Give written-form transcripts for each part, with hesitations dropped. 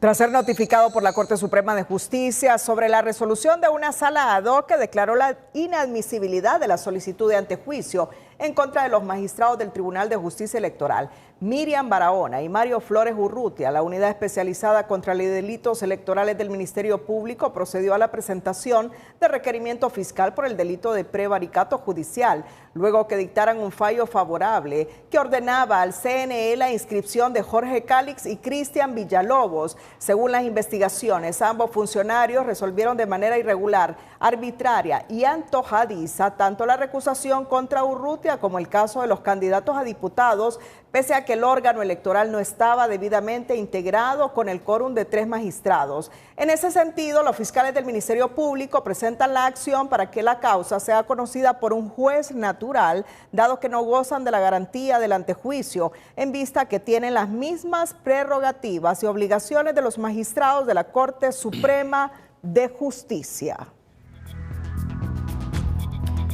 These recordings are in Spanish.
Tras ser notificado por la Corte Suprema de Justicia sobre la resolución de una sala ad hoc que declaró la inadmisibilidad de la solicitud de antejuicio en contra de los magistrados del Tribunal de Justicia Electoral, Miriam Barahona y Mario Flores Urrutia, la unidad especializada contra los delitos electorales del Ministerio Público procedió a la presentación de requerimiento fiscal por el delito de prevaricato judicial, luego que dictaran un fallo favorable que ordenaba al CNE la inscripción de Jorge Cálix y Cristian Villalobos. Según las investigaciones, ambos funcionarios resolvieron de manera irregular, arbitraria y antojadiza tanto la recusación contra Urrutia como el caso de los candidatos a diputados, pese a que el órgano electoral no estaba debidamente integrado con el quórum de 3 magistrados. En ese sentido, los fiscales del Ministerio Público presentan la acción para que la causa sea conocida por un juez natural, dado que no gozan de la garantía del antejuicio, en vista que tienen las mismas prerrogativas y obligaciones de los magistrados de la Corte Suprema de Justicia.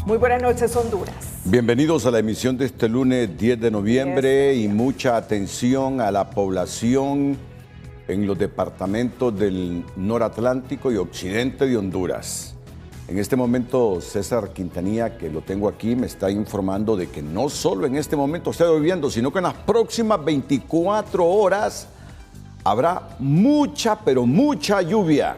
Muy buenas noches, Honduras. Bienvenidos a la emisión de este lunes 10 de noviembre y mucha atención a la población en los departamentos del noratlántico y occidente de Honduras. En este momento César Quintanilla, que lo tengo aquí, me está informando de que no solo en este momento está lloviendo, sino que en las próximas 24 horas habrá mucha, pero mucha lluvia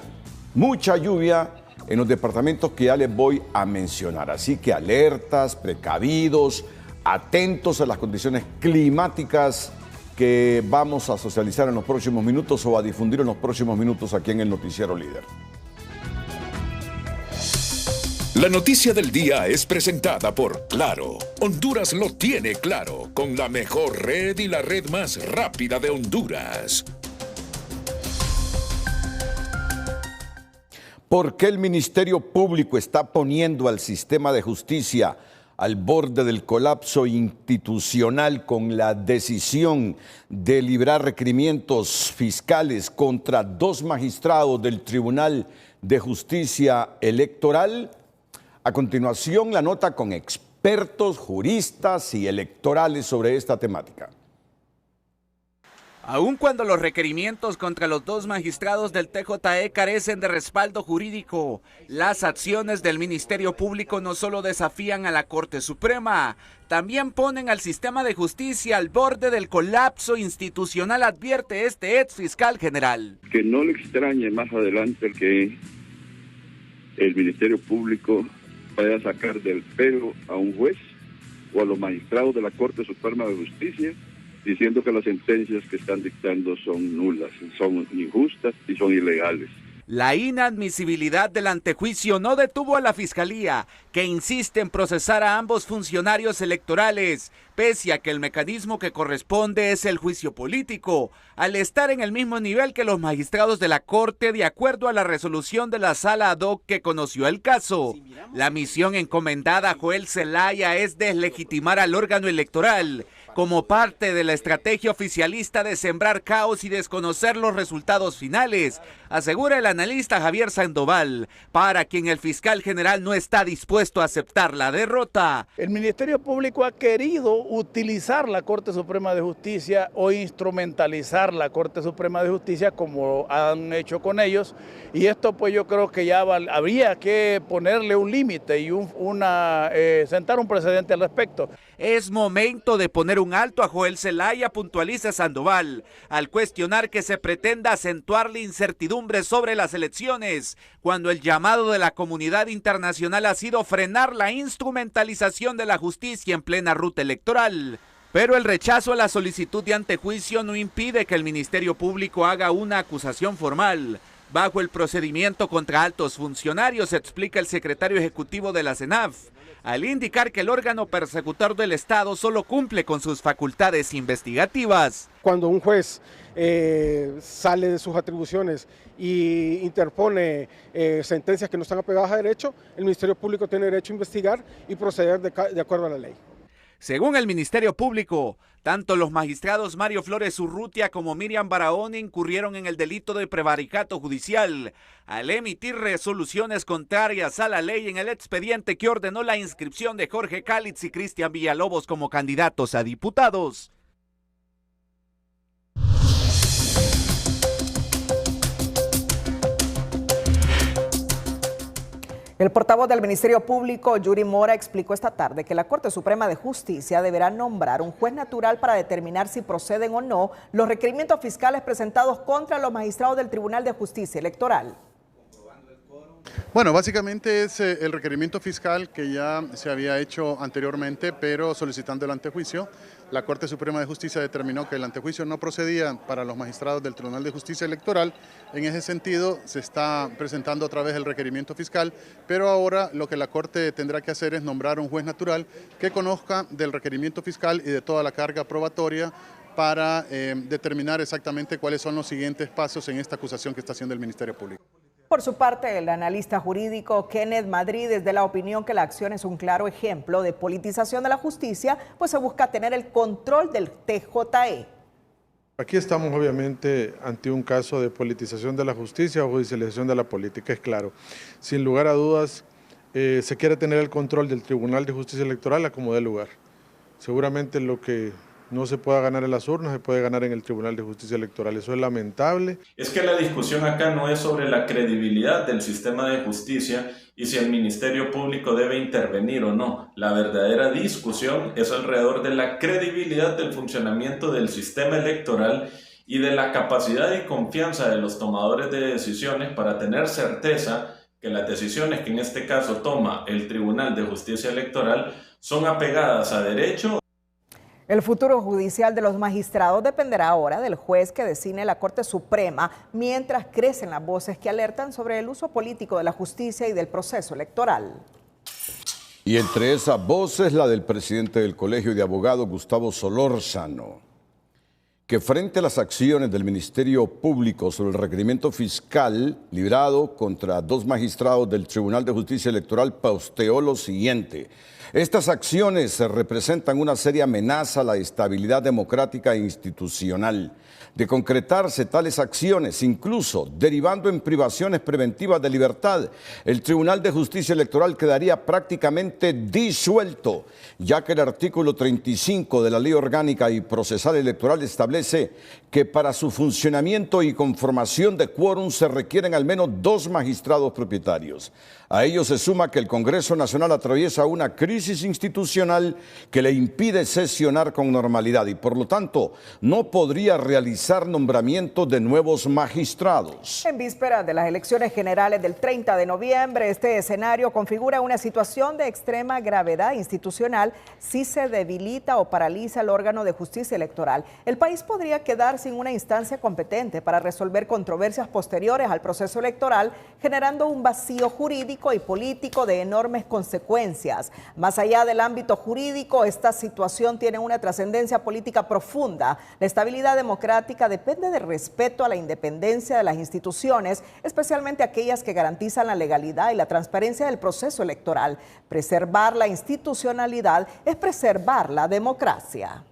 en los departamentos que ya les voy a mencionar. Así que alertas, precavidos, atentos a las condiciones climáticas que vamos a socializar en los próximos minutos o a difundir en los próximos minutos aquí en el Noticiero Líder. La noticia del día es presentada por Claro. Honduras lo tiene claro, con la mejor red y la red más rápida de Honduras. ¿Por qué el Ministerio Público está poniendo al sistema de justicia al borde del colapso institucional con la decisión de librar requerimientos fiscales contra 2 magistrados del Tribunal de Justicia Electoral? A continuación, la nota con expertos, juristas y electorales sobre esta temática. Aun cuando los requerimientos contra los 2 magistrados del TJE carecen de respaldo jurídico, las acciones del Ministerio Público no solo desafían a la Corte Suprema, también ponen al sistema de justicia al borde del colapso institucional, advierte este ex fiscal general. Que no le extrañe más adelante el que el Ministerio Público vaya a sacar del pelo a un juez o a los magistrados de la Corte Suprema de Justicia, diciendo que las sentencias que están dictando son nulas, son injustas y son ilegales. La inadmisibilidad del antejuicio no detuvo a la Fiscalía, que insiste en procesar a ambos funcionarios electorales, pese a que el mecanismo que corresponde es el juicio político, al estar en el mismo nivel que los magistrados de la Corte, de acuerdo a la resolución de la Sala ad hoc que conoció el caso. La misión encomendada a Joel Zelaya es deslegitimar al órgano electoral, como parte de la estrategia oficialista de sembrar caos y desconocer los resultados finales, asegura el analista Javier Sandoval, para quien el fiscal general no está dispuesto a aceptar la derrota. El Ministerio Público ha querido utilizar la Corte Suprema de Justicia o instrumentalizar la Corte Suprema de Justicia como han hecho con ellos, y esto pues yo creo que ya habría que ponerle un límite y sentar un precedente al respecto. Es momento de poner un alto a Joel Zelaya, puntualiza Sandoval, al cuestionar que se pretenda acentuar la incertidumbre sobre las elecciones, cuando el llamado de la comunidad internacional ha sido frenar la instrumentalización de la justicia en plena ruta electoral. Pero el rechazo a la solicitud de antejuicio no impide que el Ministerio Público haga una acusación formal bajo el procedimiento contra altos funcionarios, explica el secretario ejecutivo de la CENAF, al indicar que el órgano persecutor del Estado solo cumple con sus facultades investigativas. Cuando un juez sale de sus atribuciones y interpone sentencias que no están apegadas a derecho, el Ministerio Público tiene derecho a investigar y proceder de acuerdo a la ley. Según el Ministerio Público, tanto los magistrados Mario Flores Urrutia como Miriam Barahona incurrieron en el delito de prevaricato judicial al emitir resoluciones contrarias a la ley en el expediente que ordenó la inscripción de Jorge Cálix y Cristian Villalobos como candidatos a diputados. El portavoz del Ministerio Público, Yuri Mora, explicó esta tarde que la Corte Suprema de Justicia deberá nombrar un juez natural para determinar si proceden o no los requerimientos fiscales presentados contra los magistrados del Tribunal de Justicia Electoral. Bueno, básicamente es el requerimiento fiscal que ya se había hecho anteriormente, pero solicitando el antejuicio. La Corte Suprema de Justicia determinó que el antejuicio no procedía para los magistrados del Tribunal de Justicia Electoral. En ese sentido, se está presentando otra vez el requerimiento fiscal, pero ahora lo que la Corte tendrá que hacer es nombrar un juez natural que conozca del requerimiento fiscal y de toda la carga probatoria para determinar exactamente cuáles son los siguientes pasos en esta acusación que está haciendo el Ministerio Público. Por su parte, el analista jurídico Kenneth Madrid es de la opinión que la acción es un claro ejemplo de politización de la justicia, pues se busca tener el control del TJE. Aquí estamos obviamente ante un caso de politización de la justicia o judicialización de la política, es claro. Sin lugar a dudas, se quiere tener el control del Tribunal de Justicia Electoral a como dé lugar. Seguramente lo que no se pueda ganar en las urnas, se puede ganar en el Tribunal de Justicia Electoral. Eso es lamentable. Es que la discusión acá no es sobre la credibilidad del sistema de justicia y si el Ministerio Público debe intervenir o no. La verdadera discusión es alrededor de la credibilidad del funcionamiento del sistema electoral y de la capacidad y confianza de los tomadores de decisiones para tener certeza que las decisiones que en este caso toma el Tribunal de Justicia Electoral son apegadas a derecho. El futuro judicial de los magistrados dependerá ahora del juez que designe la Corte Suprema, mientras crecen las voces que alertan sobre el uso político de la justicia y del proceso electoral. Y entre esas voces, la del presidente del Colegio de Abogados, Gustavo Solórzano, que frente a las acciones del Ministerio Público sobre el requerimiento fiscal librado contra dos magistrados del Tribunal de Justicia Electoral posteó lo siguiente: estas acciones representan una seria amenaza a la estabilidad democrática e institucional. De concretarse tales acciones, incluso derivando en privaciones preventivas de libertad, el Tribunal de Justicia Electoral quedaría prácticamente disuelto, ya que el artículo 35 de la Ley Orgánica y Procesal Electoral establece que para su funcionamiento y conformación de quórum se requieren al menos 2 magistrados propietarios. A ello se suma que el Congreso Nacional atraviesa una crisis institucional que le impide sesionar con normalidad y por lo tanto no podría realizar nombramientos de nuevos magistrados. En vísperas de las elecciones generales del 30 de noviembre, este escenario configura una situación de extrema gravedad institucional si se debilita o paraliza el órgano de justicia electoral. El país podría quedar sin una instancia competente para resolver controversias posteriores al proceso electoral, generando un vacío jurídico y político de enormes consecuencias. Más allá del ámbito jurídico, esta situación tiene una trascendencia política profunda. La estabilidad democrática depende del respeto a la independencia de las instituciones, especialmente aquellas que garantizan la legalidad y la transparencia del proceso electoral. Preservar la institucionalidad es preservar la democracia.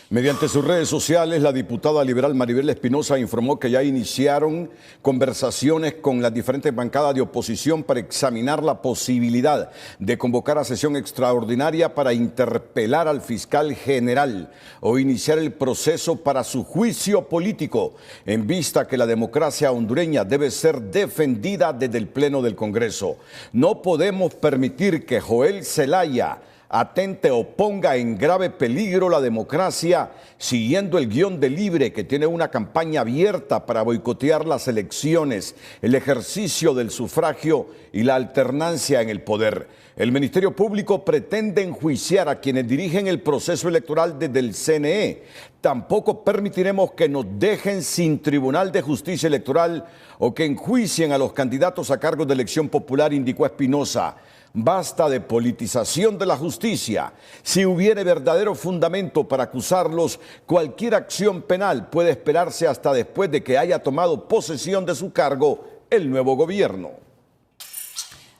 Mediante sus redes sociales, la diputada liberal Maribel Espinosa informó que ya iniciaron conversaciones con las diferentes bancadas de oposición para examinar la posibilidad de convocar a sesión extraordinaria para interpelar al fiscal general o iniciar el proceso para su juicio político, en vista que la democracia hondureña debe ser defendida desde el Pleno del Congreso. No podemos permitir que Joel Zelaya atente o ponga en grave peligro la democracia siguiendo el guión de Libre, que tiene una campaña abierta para boicotear las elecciones, el ejercicio del sufragio y la alternancia en el poder. El Ministerio Público pretende enjuiciar a quienes dirigen el proceso electoral desde el CNE. Tampoco permitiremos que nos dejen sin Tribunal de Justicia Electoral o que enjuicien a los candidatos a cargos de elección popular, indicó Espinosa. Basta de politización de la justicia. Si hubiere verdadero fundamento para acusarlos, cualquier acción penal puede esperarse hasta después de que haya tomado posesión de su cargo el nuevo gobierno.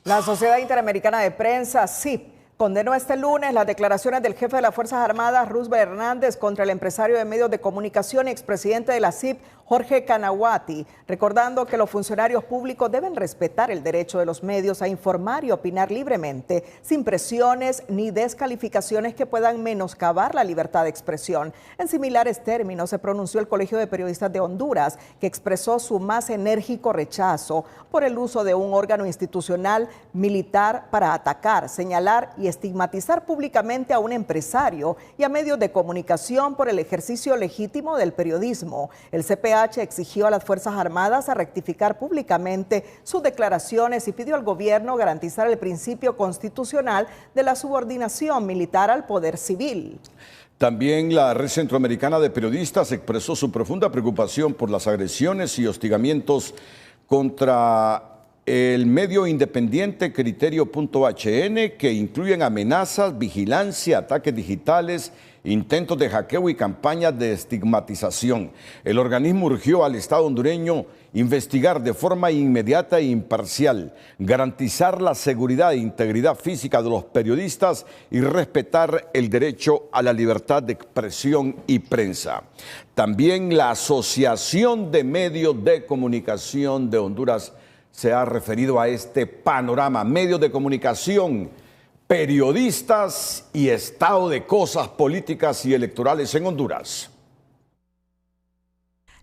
La Sociedad Interamericana de Prensa, SIP, Condenó este lunes las declaraciones del jefe de las Fuerzas Armadas, Roosevelt Hernández, contra el empresario de medios de comunicación y expresidente de la CIP, Jorge Kanahuati, recordando que los funcionarios públicos deben respetar el derecho de los medios a informar y opinar libremente, sin presiones ni descalificaciones que puedan menoscabar la libertad de expresión. En similares términos se pronunció el Colegio de Periodistas de Honduras, que expresó su más enérgico rechazo por el uso de un órgano institucional militar para atacar, señalar y estigmatizar públicamente a un empresario y a medios de comunicación por el ejercicio legítimo del periodismo. El CPH exigió a las Fuerzas Armadas a rectificar públicamente sus declaraciones y pidió al gobierno garantizar el principio constitucional de la subordinación militar al poder civil. También la Red Centroamericana de Periodistas expresó su profunda preocupación por las agresiones y hostigamientos contra el medio independiente Criterio.hn, que incluyen amenazas, vigilancia, ataques digitales, intentos de hackeo y campañas de estigmatización. El organismo urgió al Estado hondureño investigar de forma inmediata e imparcial, garantizar la seguridad e integridad física de los periodistas y respetar el derecho a la libertad de expresión y prensa. También la Asociación de Medios de Comunicación de Honduras se ha referido a este panorama: medios de comunicación, periodistas y estado de cosas políticas y electorales en Honduras.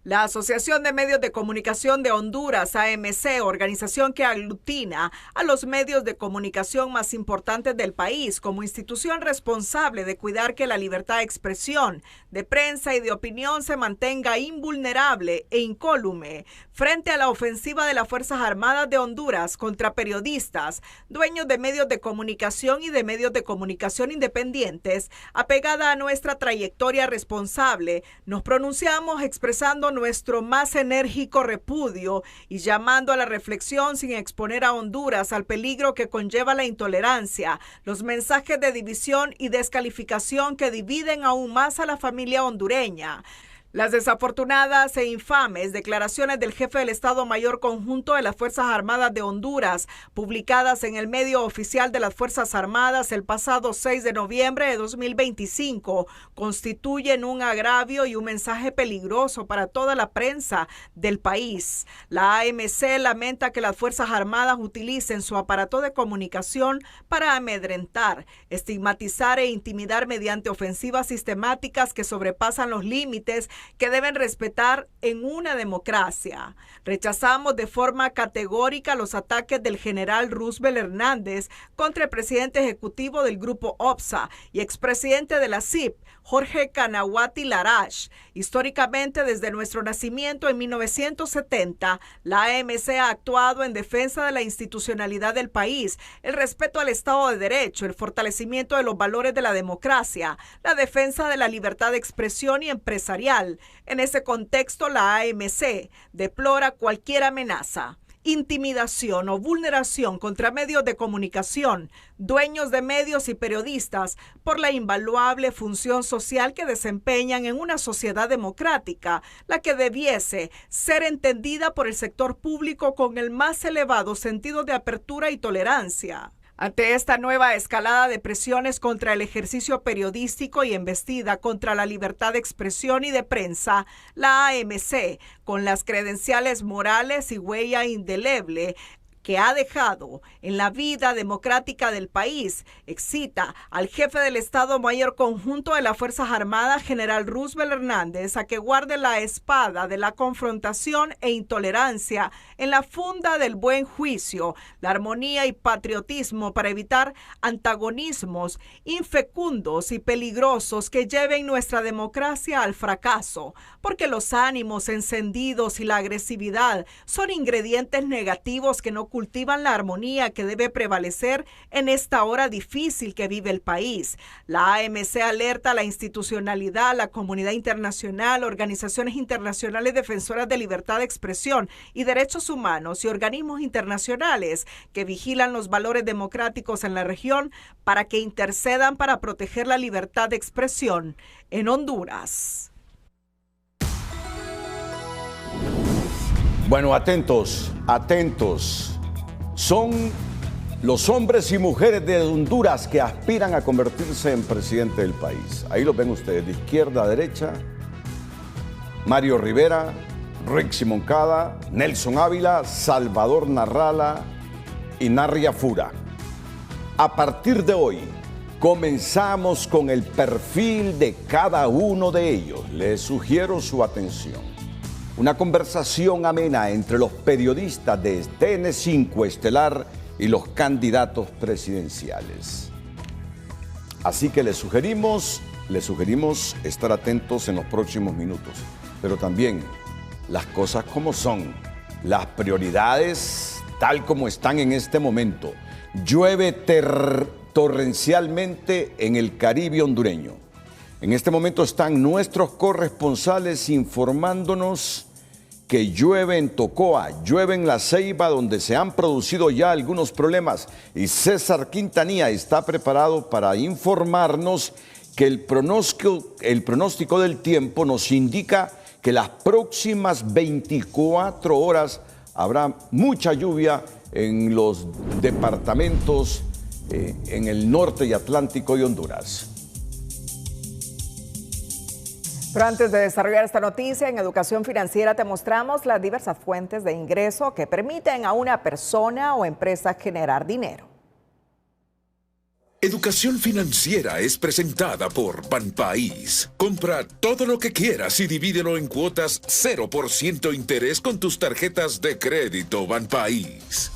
La Asociación de Medios de Comunicación de Honduras, AMC, organización que aglutina a los medios de comunicación más importantes del país, como institución responsable de cuidar que la libertad de expresión, de prensa y de opinión se mantenga invulnerable e incólume frente a la ofensiva de las Fuerzas Armadas de Honduras contra periodistas, dueños de medios de comunicación y de medios de comunicación independientes. Apegada a nuestra trayectoria responsable, nos pronunciamos expresando nuestro más enérgico repudio y llamando a la reflexión sin exponer a Honduras al peligro que conlleva la intolerancia, los mensajes de división y descalificación que dividen aún más a la familia hondureña. Las desafortunadas e infames declaraciones del jefe del Estado Mayor Conjunto de las Fuerzas Armadas de Honduras, publicadas en el medio oficial de las Fuerzas Armadas el pasado 6 de noviembre de 2025, constituyen un agravio y un mensaje peligroso para toda la prensa del país. La AMC lamenta que las Fuerzas Armadas utilicen su aparato de comunicación para amedrentar, estigmatizar e intimidar mediante ofensivas sistemáticas que sobrepasan los límites que deben respetar en una democracia. Rechazamos de forma categórica los ataques del general Roosevelt Hernández contra el presidente ejecutivo del grupo OPSA y expresidente de la CIP, Jorge Kanahuati Larash. Históricamente, desde nuestro nacimiento en 1970, la AMC ha actuado en defensa de la institucionalidad del país, el respeto al Estado de Derecho, el fortalecimiento de los valores de la democracia, la defensa de la libertad de expresión y empresarial. En ese contexto, la AMC deplora cualquier amenaza, intimidación o vulneración contra medios de comunicación, dueños de medios y periodistas por la invaluable función social que desempeñan en una sociedad democrática, la que debiese ser entendida por el sector público con el más elevado sentido de apertura y tolerancia. Ante esta nueva escalada de presiones contra el ejercicio periodístico y embestida contra la libertad de expresión y de prensa, la AMC, con las credenciales morales y huella indeleble que ha dejado en la vida democrática del país, excita al jefe del Estado Mayor Conjunto de las Fuerzas Armadas, general Roosevelt Hernández, a que guarde la espada de la confrontación e intolerancia en la funda del buen juicio, la armonía y patriotismo para evitar antagonismos infecundos y peligrosos que lleven nuestra democracia al fracaso, porque los ánimos encendidos y la agresividad son ingredientes negativos que no cultivan la armonía que debe prevalecer en esta hora difícil que vive el país. La AMC alerta a la institucionalidad, la comunidad internacional, organizaciones internacionales defensoras de libertad de expresión y derechos humanos y organismos internacionales que vigilan los valores democráticos en la región para que intercedan para proteger la libertad de expresión en Honduras. Bueno, atentos. Son los hombres y mujeres de Honduras que aspiran a convertirse en presidente del país. Ahí los ven ustedes, de izquierda a derecha. Mario Rivera, Rixi Moncada, Nelson Ávila, Salvador Narrala y Narria Fura. A partir de hoy, comenzamos con el perfil de cada uno de ellos. Les sugiero su atención. Una conversación amena entre los periodistas de TN5 Estelar y los candidatos presidenciales. Así que les sugerimos estar atentos en los próximos minutos. Pero también las cosas como son, las prioridades tal como están en este momento. Llueve torrencialmente en el Caribe hondureño. En este momento están nuestros corresponsales informándonos que llueve en Tocoa, llueve en La Ceiba, donde se han producido ya algunos problemas. Y César Quintanilla está preparado para informarnos que el pronóstico del tiempo nos indica que las próximas 24 horas habrá mucha lluvia en los departamentos en el norte y Atlántico y Honduras. Pero antes de desarrollar esta noticia, en Educación Financiera te mostramos las diversas fuentes de ingreso que permiten a una persona o empresa generar dinero. Educación Financiera es presentada por Banpaís. Compra todo lo que quieras y divídelo en cuotas 0% interés con tus tarjetas de crédito Banpaís.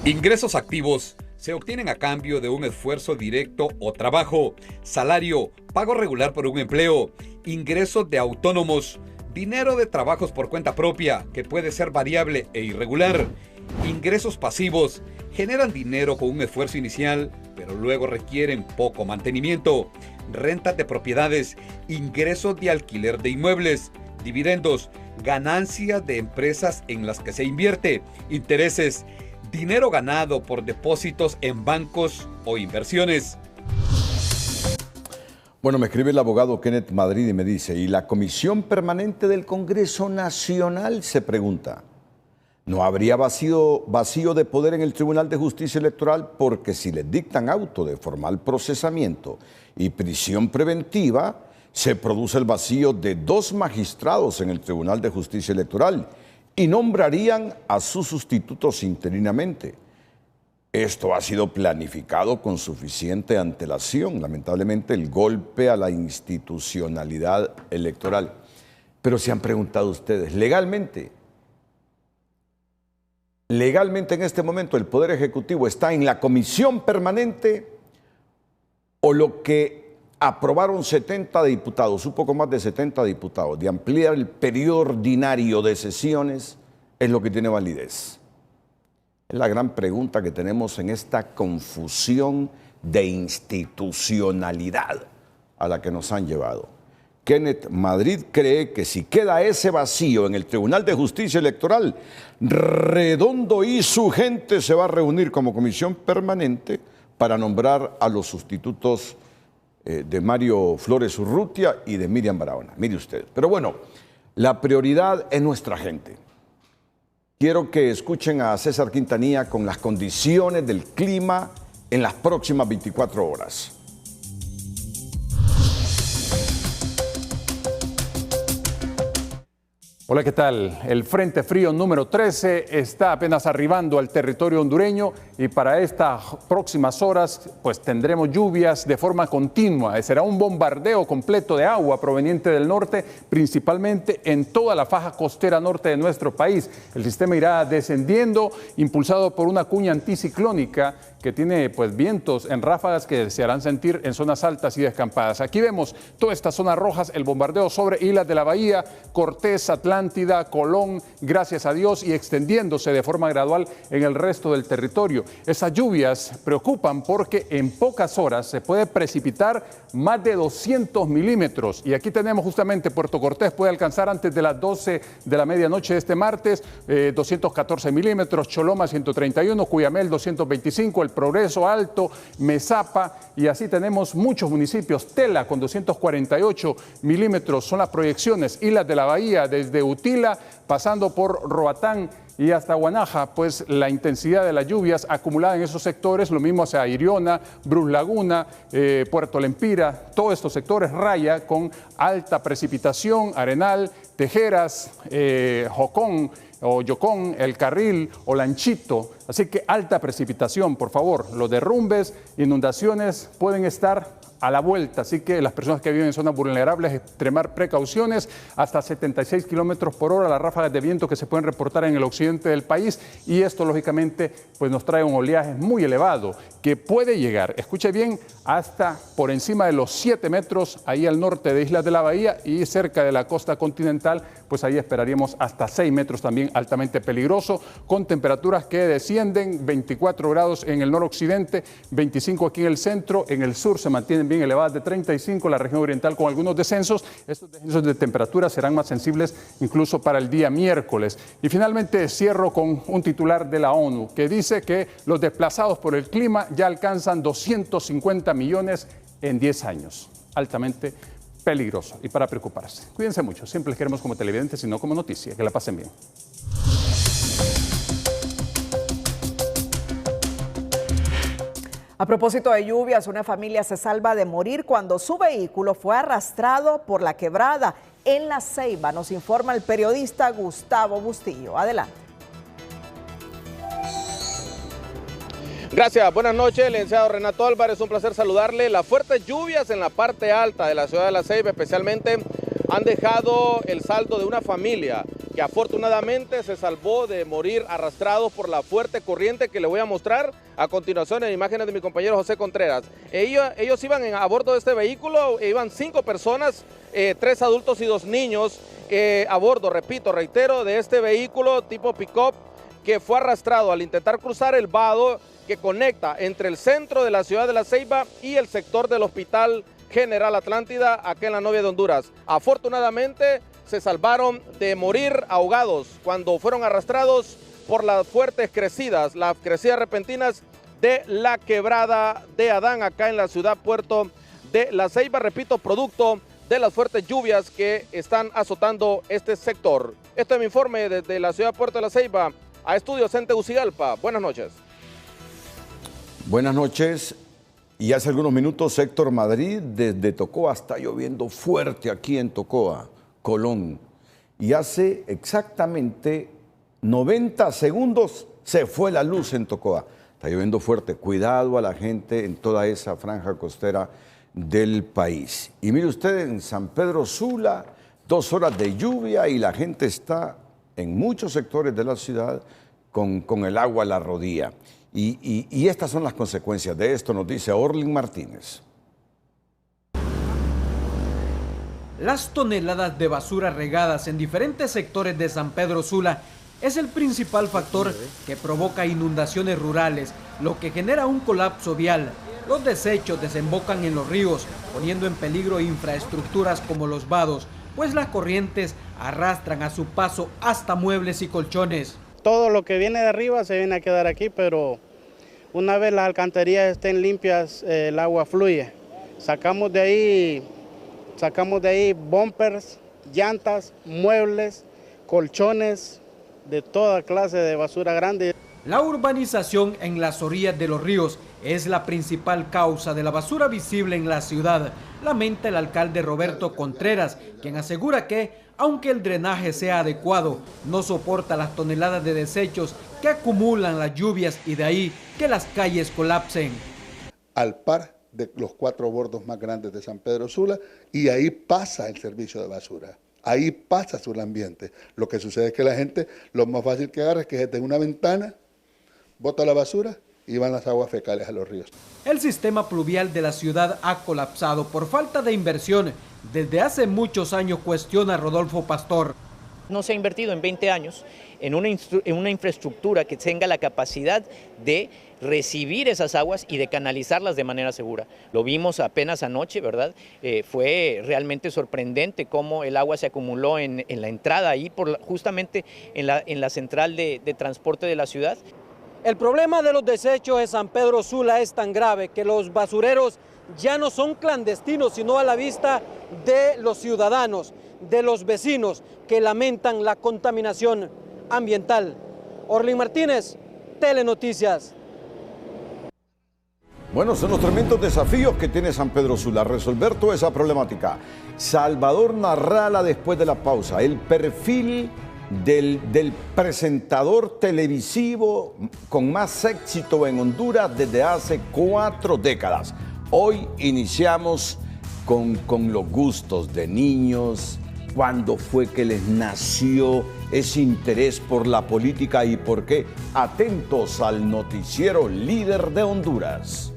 Ingresos activos se obtienen a cambio de un esfuerzo directo o trabajo, salario, pago regular por un empleo, ingresos de autónomos, dinero de trabajos por cuenta propia, que puede ser variable e irregular. Ingresos pasivos generan dinero con un esfuerzo inicial, pero luego requieren poco mantenimiento. Rentas de propiedades, ingresos de alquiler de inmuebles, dividendos, ganancias de empresas en las que se invierte, intereses, dinero ganado por depósitos en bancos o inversiones. Bueno, me escribe el abogado Kenneth Madrid y me dice, y la Comisión Permanente del Congreso Nacional se pregunta, ¿no habría vacío de poder en el Tribunal de Justicia Electoral? Porque si les dictan auto de formal procesamiento y prisión preventiva, se produce el vacío de 2 magistrados en el Tribunal de Justicia Electoral y nombrarían a sus sustitutos interinamente. Esto ha sido planificado con suficiente antelación, lamentablemente el golpe a la institucionalidad electoral. Pero se han preguntado ustedes, legalmente en este momento el Poder Ejecutivo está en la Comisión Permanente o lo que aprobaron 70 diputados, un poco más de 70 diputados, de ampliar el periodo ordinario de sesiones, es lo que tiene validez. Es la gran pregunta que tenemos en esta confusión de institucionalidad a la que nos han llevado. Kenneth Madrid cree que si queda ese vacío en el Tribunal de Justicia Electoral, Redondo y su gente se va a reunir como comisión permanente para nombrar a los sustitutos de Mario Flores Urrutia y de Miriam Barahona. Mire usted. Pero bueno, la prioridad es nuestra gente. Quiero que escuchen a César Quintanilla con las condiciones del clima en las próximas 24 horas. Hola, ¿qué tal? El Frente Frío número 13 está apenas arribando al territorio hondureño y para estas próximas horas pues tendremos lluvias de forma continua. Será un bombardeo completo de agua proveniente del norte, principalmente en toda la faja costera norte de nuestro país. El sistema irá descendiendo, impulsado por una cuña anticiclónica que tiene pues vientos en ráfagas que se harán sentir en zonas altas y descampadas. Aquí vemos todas estas zonas rojas, el bombardeo sobre islas de la Bahía, Cortés, Atlántida, Colón, gracias a Dios, y extendiéndose de forma gradual en el resto del territorio. Esas lluvias preocupan porque en pocas horas se puede precipitar más de 200 milímetros. Y aquí tenemos justamente Puerto Cortés, puede alcanzar antes de las 12 de la medianoche de este martes 214 milímetros, Choloma 131, Cuyamel 225, El Progreso Alto, Mesapa, y así tenemos muchos municipios. Tela con 248 milímetros son las proyecciones, Islas de la Bahía desde Utila pasando por Roatán y hasta Guanaja, pues la intensidad de las lluvias acumulada en esos sectores, lo mismo hacia Iriona, Brus Laguna, Puerto Lempira, todos estos sectores raya con alta precipitación, Arenal, Tejeras, Jocón o Yocón, El Carril o Lanchito. Así que alta precipitación, por favor. Los derrumbes, inundaciones pueden estar a la vuelta, así que las personas que viven en zonas vulnerables, extremar precauciones. Hasta 76 kilómetros por hora las ráfagas de viento que se pueden reportar en el occidente del país, y esto lógicamente pues nos trae un oleaje muy elevado que puede llegar, escuche bien, hasta por encima de los 7 metros ahí al norte de Islas de la Bahía, y cerca de la costa continental pues ahí esperaríamos hasta 6 metros, también altamente peligroso, con temperaturas que descienden, 24 grados en el noroccidente, 25 aquí en el centro, en el sur se mantienen bien elevadas de 35, la región oriental con algunos descensos. Estos descensos de temperatura serán más sensibles incluso para el día miércoles. Y finalmente cierro con un titular de la ONU que dice que los desplazados por el clima ya alcanzan 250 millones en 10 años. Altamente peligroso y para preocuparse. Cuídense mucho, siempre les queremos como televidentes y no como noticia. Que la pasen bien. A propósito de lluvias, una familia se salva de morir cuando su vehículo fue arrastrado por la quebrada en La Ceiba. Nos informa el periodista Gustavo Bustillo. Adelante. Gracias, buenas noches, licenciado Renato Álvarez, un placer saludarle. Las fuertes lluvias en la parte alta de la ciudad de La Ceiba especialmente han dejado el saldo de una familia que afortunadamente se salvó de morir arrastrados por la fuerte corriente que le voy a mostrar a continuación en imágenes de mi compañero José Contreras. Ellos iban a bordo de este vehículo, iban 5 personas, 3 adultos y 2 niños a bordo, reitero, de este vehículo tipo pick-up que fue arrastrado al intentar cruzar el vado que conecta entre el centro de la ciudad de La Ceiba y el sector del Hospital General Atlántida, acá en la Novia de Honduras. Afortunadamente se salvaron de morir ahogados cuando fueron arrastrados por las fuertes crecidas, las crecidas repentinas de la quebrada de Adán, acá en la ciudad puerto de La Ceiba, repito, producto de las fuertes lluvias que están azotando este sector. Este es mi informe desde la ciudad puerto de La Ceiba a Estudios en Tegucigalpa. Buenas noches. Buenas noches. Y hace algunos minutos Héctor Madrid desde Tocoa, está lloviendo fuerte aquí en Tocoa, Colón. Y hace exactamente 90 segundos se fue la luz en Tocoa. Está lloviendo fuerte. Cuidado a la gente en toda esa franja costera del país. Y mire usted, en San Pedro Sula, 2 horas de lluvia y la gente está en muchos sectores de la ciudad con el agua a la rodilla. Y estas son las consecuencias de esto, nos dice Orlin Martínez. Las toneladas de basura regadas en diferentes sectores de San Pedro Sula es el principal factor que provoca inundaciones rurales, lo que genera un colapso vial. Los desechos desembocan en los ríos, poniendo en peligro infraestructuras como los vados, pues las corrientes arrastran a su paso hasta muebles y colchones. Todo lo que viene de arriba se viene a quedar aquí, pero una vez las alcantarillas estén limpias, el agua fluye. Sacamos de ahí bumpers, llantas, muebles, colchones, de toda clase de basura grande. La urbanización en las orillas de los ríos es la principal causa de la basura visible en la ciudad, lamenta el alcalde Roberto Contreras, quien asegura que, aunque el drenaje sea adecuado, no soporta las toneladas de desechos que acumulan las lluvias y de ahí que las calles colapsen. Al par de los 4 bordos más grandes de San Pedro Sula, y ahí pasa el servicio de basura, ahí pasa su ambiente. Lo que sucede es que la gente, lo más fácil que agarra es que desde una ventana bota la basura y van las aguas fecales a los ríos. El sistema pluvial de la ciudad ha colapsado por falta de inversión. Desde hace muchos años, cuestiona Rodolfo Pastor. No se ha invertido en 20 años en una infraestructura que tenga la capacidad de recibir esas aguas y de canalizarlas de manera segura. Lo vimos apenas anoche, ¿verdad? Fue realmente sorprendente cómo el agua se acumuló en la entrada ahí, justamente en la central de transporte de la ciudad. El problema de los desechos en San Pedro Sula es tan grave que los basureros ya no son clandestinos, sino a la vista de los ciudadanos, de los vecinos que lamentan la contaminación ambiental. Orlin Martínez, Telenoticias. Bueno, son los tremendos desafíos que tiene San Pedro Sula, resolver toda esa problemática. Salvador Narrala después de la pausa, el perfil del presentador televisivo con más éxito en Honduras desde hace 4 décadas. Hoy iniciamos con los gustos de niños, cuándo fue que les nació ese interés por la política y por qué. Atentos al noticiero líder de Honduras.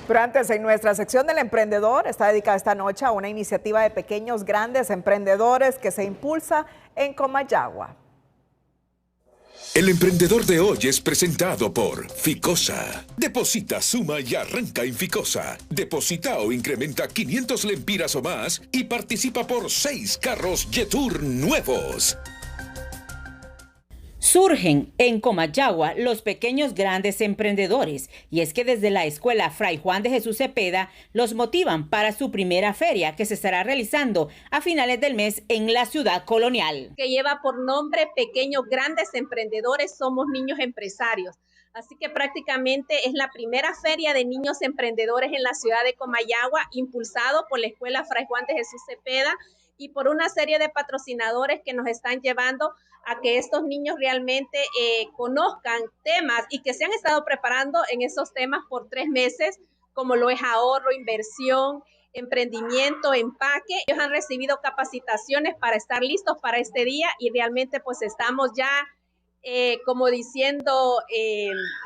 Pero antes, en nuestra sección del emprendedor, está dedicada esta noche a una iniciativa de pequeños, grandes emprendedores que se impulsa en Comayagua. El emprendedor de hoy es presentado por Ficosa. Deposita, suma y arranca en Ficosa. Deposita o incrementa 500 lempiras o más y participa por 6 carros Jetour nuevos. Surgen en Comayagua los pequeños grandes emprendedores, y es que desde la escuela Fray Juan de Jesús Cepeda los motivan para su primera feria que se estará realizando a finales del mes en la ciudad colonial. Que lleva por nombre Pequeños Grandes Emprendedores, somos niños empresarios. Así que prácticamente es la primera feria de niños emprendedores en la ciudad de Comayagua, impulsado por la escuela Fray Juan de Jesús Cepeda y por una serie de patrocinadores que nos están llevando a que estos niños realmente conozcan temas y que se han estado preparando en esos temas por 3 meses, como lo es ahorro, inversión, emprendimiento, empaque. Ellos han recibido capacitaciones para estar listos para este día y realmente pues estamos ya, como diciendo,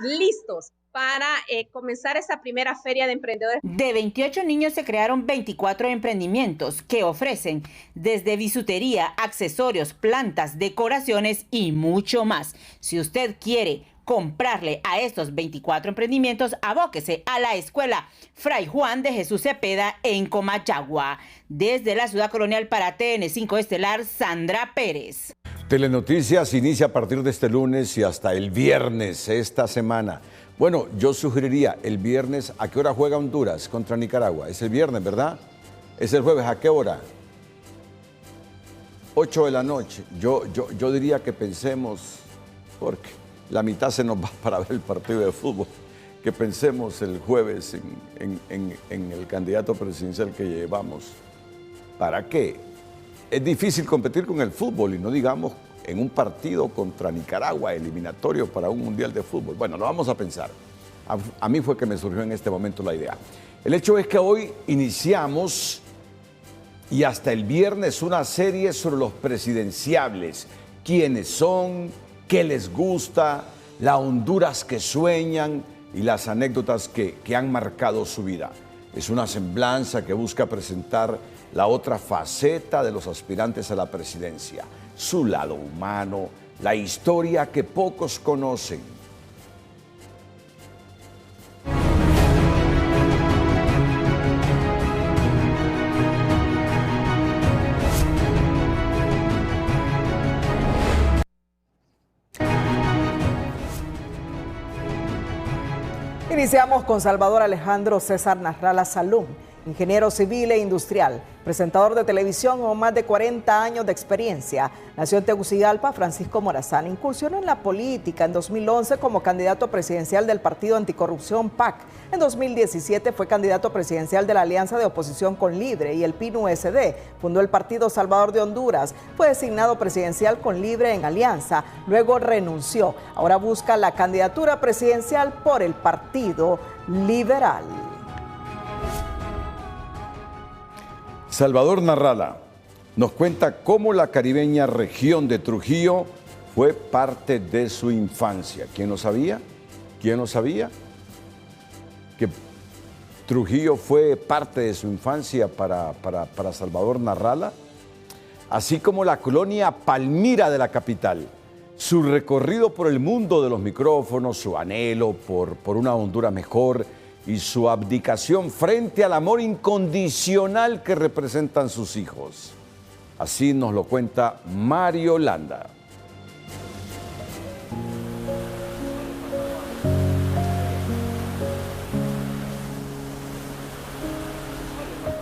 listos para comenzar esa primera feria de emprendedores. De 28 niños se crearon 24 emprendimientos que ofrecen desde bisutería, accesorios, plantas, decoraciones y mucho más. Si usted quiere comprarle a estos 24 emprendimientos, abóquese a la escuela Fray Juan de Jesús Cepeda en Comayagua. Desde la ciudad colonial para TN5 Estelar, Sandra Pérez. Telenoticias inicia a partir de este lunes y hasta el viernes esta semana. Bueno, yo sugeriría el viernes, ¿a qué hora juega Honduras contra Nicaragua? Es el viernes, ¿verdad? Es el jueves, ¿a qué hora? 8 de la noche. Yo diría que pensemos, porque la mitad se nos va para ver el partido de fútbol, que pensemos el jueves en el candidato presidencial que llevamos. ¿Para qué? Es difícil competir con el fútbol y no digamos en un partido contra Nicaragua, eliminatorio para un mundial de fútbol. Bueno, lo vamos a pensar. A mí fue que me surgió en este momento la idea. El hecho es que hoy iniciamos y hasta el viernes una serie sobre los presidenciables. ¿Quiénes son? ¿Qué les gusta? La Honduras que sueñan y las anécdotas que han marcado su vida. Es una semblanza que busca presentar la otra faceta de los aspirantes a la presidencia, su lado humano, la historia que pocos conocen. Iniciamos con Salvador Alejandro César Narrala Salum, ingeniero civil e industrial, presentador de televisión con más de 40 años de experiencia. Nació en Tegucigalpa, Francisco Morazán. Incursionó en la política en 2011 como candidato presidencial del Partido Anticorrupción PAC. En 2017 fue candidato presidencial de la Alianza de Oposición con Libre y el PIN-USD. Fundó el Partido Salvador de Honduras. Fue designado presidencial con Libre en Alianza. Luego renunció. Ahora busca la candidatura presidencial por el Partido Liberal. Salvador Narrala nos cuenta cómo la caribeña región de Trujillo fue parte de su infancia. ¿Quién lo sabía? ¿Quién lo sabía? Que Trujillo fue parte de su infancia para Salvador Narrala, así como la colonia Palmira de la capital. Su recorrido por el mundo de los micrófonos, su anhelo por una Honduras mejor y su abdicación frente al amor incondicional que representan sus hijos. Así nos lo cuenta Mario Landa.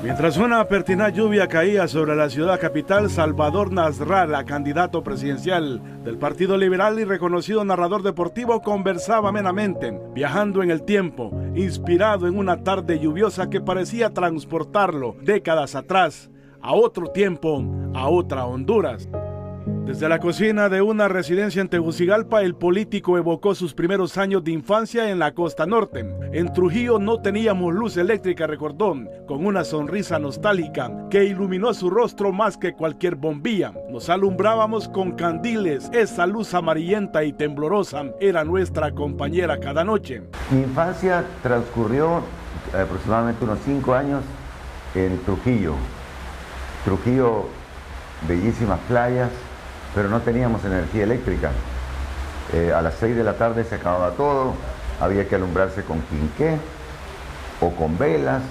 Mientras una pertinaz lluvia caía sobre la ciudad capital, Salvador Nasralla, candidato presidencial del Partido Liberal y reconocido narrador deportivo, conversaba amenamente, viajando en el tiempo, inspirado en una tarde lluviosa que parecía transportarlo décadas atrás, a otro tiempo, a otra Honduras. Desde la cocina de una residencia en Tegucigalpa, el político evocó sus primeros años de infancia en la costa norte. En Trujillo no teníamos luz eléctrica, recordó, con una sonrisa nostálgica que iluminó su rostro más que cualquier bombilla. Nos alumbrábamos con candiles, esa luz amarillenta y temblorosa era nuestra compañera cada noche. Mi infancia transcurrió aproximadamente unos 5 años en Trujillo. Trujillo, bellísimas playas, pero no teníamos energía eléctrica. A las 6 de la tarde se acababa todo, había que alumbrarse con quinqué o con velas.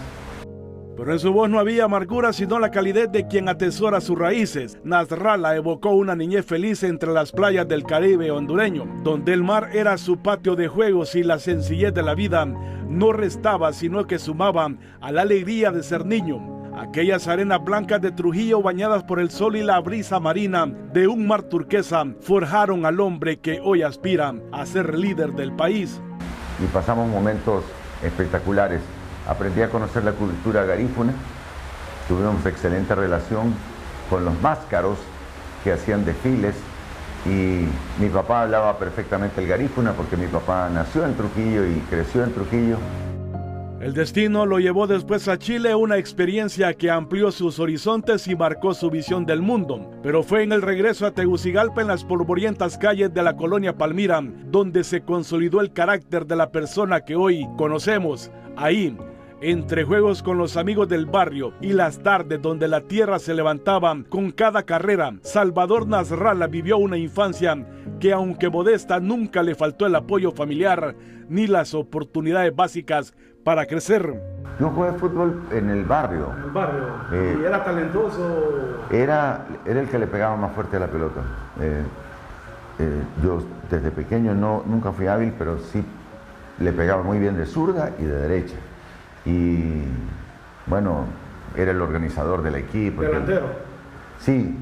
Pero en su voz no había amargura, sino la calidez de quien atesora sus raíces. Nasralla evocó una niñez feliz entre las playas del Caribe hondureño, donde el mar era su patio de juegos y la sencillez de la vida no restaba, sino que sumaba a la alegría de ser niño. Aquellas arenas blancas de Trujillo bañadas por el sol y la brisa marina de un mar turquesa forjaron al hombre que hoy aspira a ser líder del país. Y pasamos momentos espectaculares. Aprendí a conocer la cultura garífuna, tuvimos excelente relación con los máscaros que hacían desfiles y mi papá hablaba perfectamente el garífuna porque mi papá nació en Trujillo y creció en Trujillo. El destino lo llevó después a Chile, una experiencia que amplió sus horizontes y marcó su visión del mundo. Pero fue en el regreso a Tegucigalpa, en las polvorientas calles de la colonia Palmira, donde se consolidó el carácter de la persona que hoy conocemos. Ahí, entre juegos con los amigos del barrio y las tardes donde la tierra se levantaba con cada carrera, Salvador Nasralla vivió una infancia que, aunque modesta, nunca le faltó el apoyo familiar ni las oportunidades básicas para crecer. Yo jugué fútbol en el barrio. ¿En el barrio? ¿Y era talentoso? Era el que le pegaba más fuerte a la pelota. Yo desde pequeño nunca fui hábil, pero sí le pegaba muy bien de zurda y de derecha. Y bueno, era el organizador del equipo. ¿Delantero? Sí,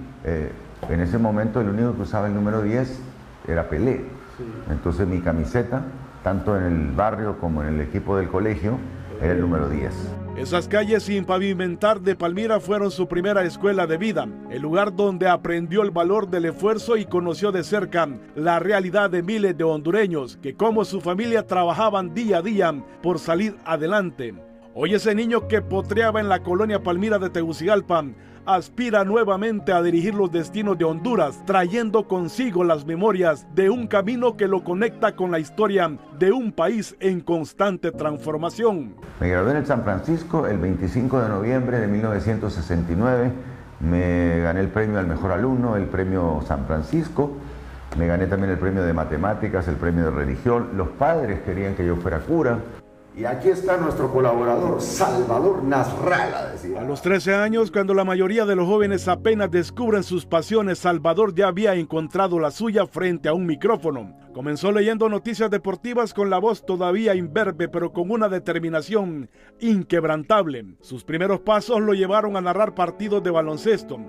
en ese momento el único que usaba el número 10 era Pelé. Sí. Entonces mi camiseta, tanto en el barrio como en el equipo del colegio, era el número 10. Esas calles sin pavimentar de Palmira fueron su primera escuela de vida, el lugar donde aprendió el valor del esfuerzo y conoció de cerca la realidad de miles de hondureños que, como su familia, trabajaban día a día por salir adelante. Hoy ese niño que potreaba en la colonia Palmira de Tegucigalpa aspira nuevamente a dirigir los destinos de Honduras, trayendo consigo las memorias de un camino que lo conecta con la historia de un país en constante transformación. Me gradué en el San Francisco el 25 de noviembre de 1969. Me gané el premio al mejor alumno, el premio San Francisco. Me gané también el premio de matemáticas, el premio de religión. Los padres querían que yo fuera cura. Y aquí está nuestro colaborador, Salvador Nasralla, decía. A los 13 años, cuando la mayoría de los jóvenes apenas descubren sus pasiones, Salvador ya había encontrado la suya frente a un micrófono. Comenzó leyendo noticias deportivas con la voz todavía imberbe, pero con una determinación inquebrantable. Sus primeros pasos lo llevaron a narrar partidos de baloncesto,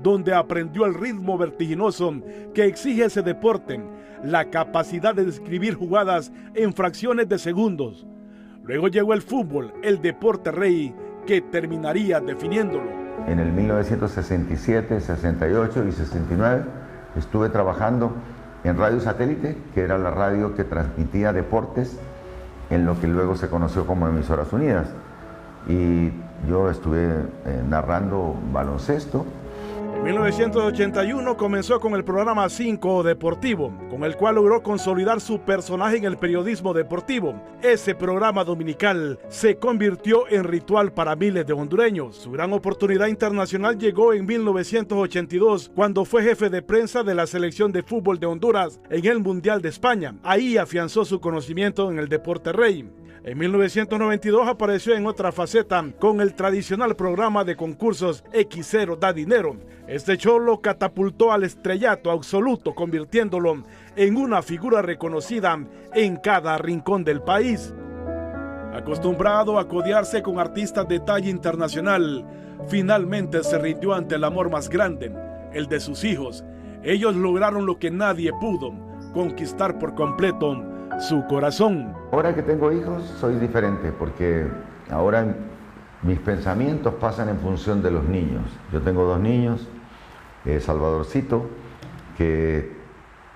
donde aprendió el ritmo vertiginoso que exige ese deporte, la capacidad de describir jugadas en fracciones de segundos. Luego llegó el fútbol, el deporte rey, que terminaría definiéndolo. En el 1967, 68 y 69 estuve trabajando en Radio Satélite, que era la radio que transmitía deportes en lo que luego se conoció como Emisoras Unidas. Y yo estuve narrando baloncesto. En 1981 comenzó con el programa 5 Deportivo, con el cual logró consolidar su personaje en el periodismo deportivo. Ese programa dominical se convirtió en ritual para miles de hondureños. Su gran oportunidad internacional llegó en 1982, cuando fue jefe de prensa de la selección de fútbol de Honduras en el Mundial de España. Ahí afianzó su conocimiento en el deporte rey. En 1992 apareció en otra faceta con el tradicional programa de concursos X0 da dinero. Este show lo catapultó al estrellato absoluto, convirtiéndolo en una figura reconocida en cada rincón del país. Acostumbrado a codearse con artistas de talla internacional, finalmente se rindió ante el amor más grande, el de sus hijos. Ellos lograron lo que nadie pudo, conquistar por completo su corazón. Ahora que tengo hijos soy diferente porque ahora mis pensamientos pasan en función de los niños. Yo tengo 2 niños, Salvadorcito, que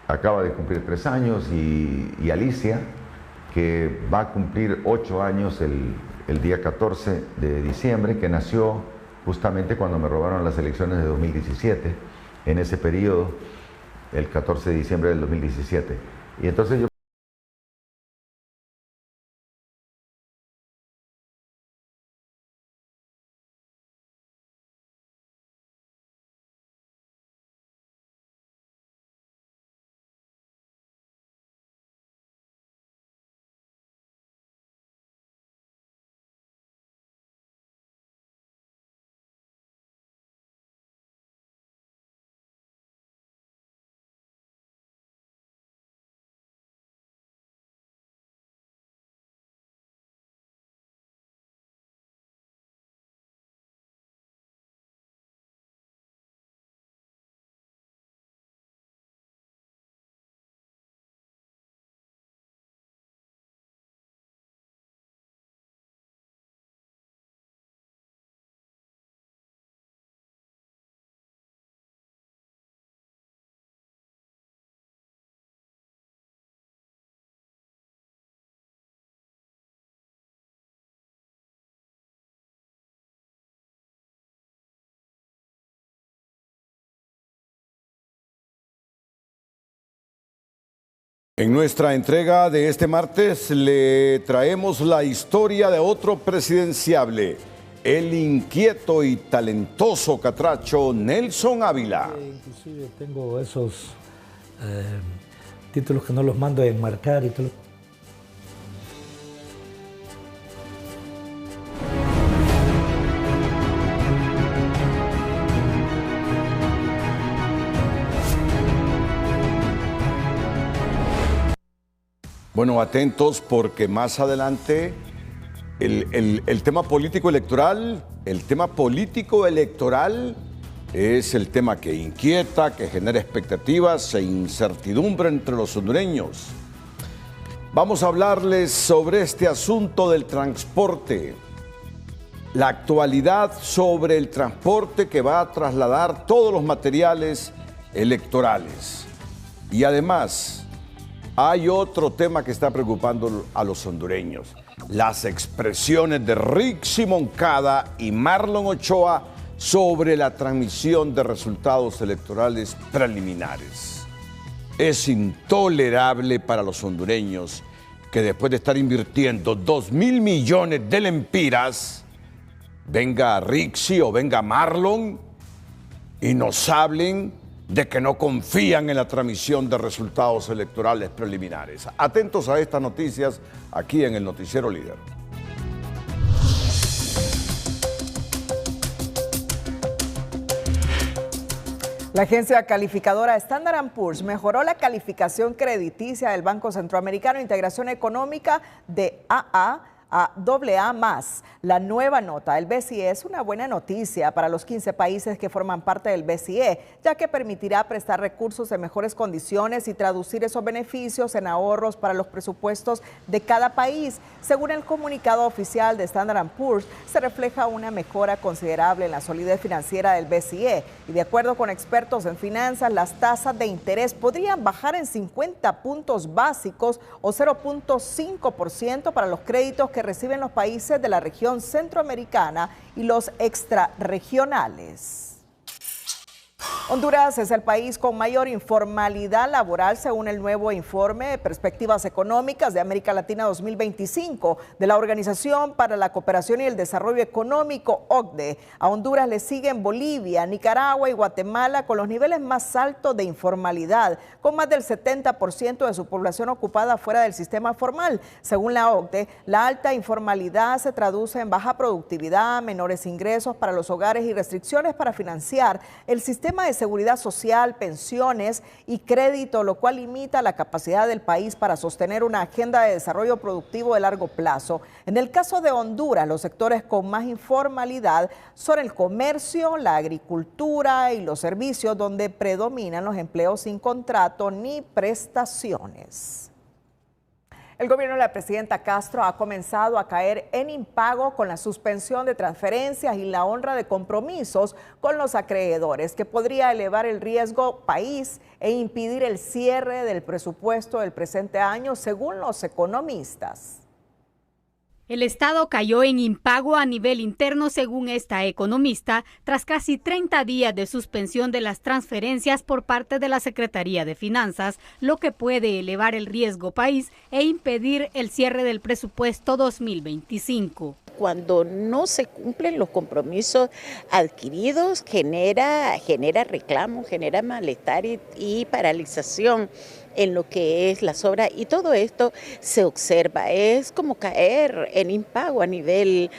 acaba de cumplir 3 años, y Alicia, que va a cumplir 8 años el día 14 de diciembre, que nació justamente cuando me robaron las elecciones de 2017, en ese periodo, el 14 de diciembre del 2017. Y entonces yo En nuestra entrega de este martes le traemos la historia de otro presidenciable, el inquieto y talentoso catracho Nelson Ávila. Inclusive tengo esos títulos que no los mando a enmarcar y todo. Bueno, atentos porque más adelante el tema político electoral, es el tema que inquieta, que genera expectativas e incertidumbre entre los hondureños. Vamos a hablarles sobre este asunto del transporte, la actualidad sobre el transporte que va a trasladar todos los materiales electorales. Y además, hay otro tema que está preocupando a los hondureños: las expresiones de Rixi Moncada y Marlon Ochoa sobre la transmisión de resultados electorales preliminares. Es intolerable para los hondureños que después de estar invirtiendo 2.000 millones de lempiras, venga Rixi o venga Marlon y nos hablen de que no confían en la transmisión de resultados electorales preliminares. Atentos a estas noticias aquí en el Noticiero Líder. La agencia calificadora Standard & Poor's mejoró la calificación crediticia del Banco Centroamericano de Integración Económica de AA a AA+. La nueva nota del BCE es una buena noticia para los 15 países que forman parte del BCE, ya que permitirá prestar recursos en mejores condiciones y traducir esos beneficios en ahorros para los presupuestos de cada país. Según el comunicado oficial de Standard & Poor's, se refleja una mejora considerable en la solidez financiera del BCE y, de acuerdo con expertos en finanzas, las tasas de interés podrían bajar en 50 puntos básicos o 0.5% para los créditos que reciben los países de la región centroamericana y los extrarregionales. Honduras es el país con mayor informalidad laboral según el nuevo informe de Perspectivas Económicas de América Latina 2025 de la Organización para la Cooperación y el Desarrollo Económico, OCDE. A Honduras le siguen Bolivia, Nicaragua y Guatemala con los niveles más altos de informalidad, con más del 70% de su población ocupada fuera del sistema formal. Según la OCDE, la alta informalidad se traduce en baja productividad, menores ingresos para los hogares y restricciones para financiar el sistema de seguridad social, pensiones y crédito, lo cual limita la capacidad del país para sostener una agenda de desarrollo productivo de largo plazo. En el caso de Honduras, los sectores con más informalidad son el comercio, la agricultura y los servicios, donde predominan los empleos sin contrato ni prestaciones. El gobierno de la presidenta Castro ha comenzado a caer en impago con la suspensión de transferencias y la honra de compromisos con los acreedores, que podría elevar el riesgo país e impedir el cierre del presupuesto del presente año, según los economistas. El Estado cayó en impago a nivel interno, según esta economista, tras casi 30 días de suspensión de las transferencias por parte de la Secretaría de Finanzas, lo que puede elevar el riesgo país e impedir el cierre del presupuesto 2025. Cuando no se cumplen los compromisos adquiridos, genera reclamo, genera malestar y paralización en lo que es las obras, y todo esto se observa, es como caer en impago a nivel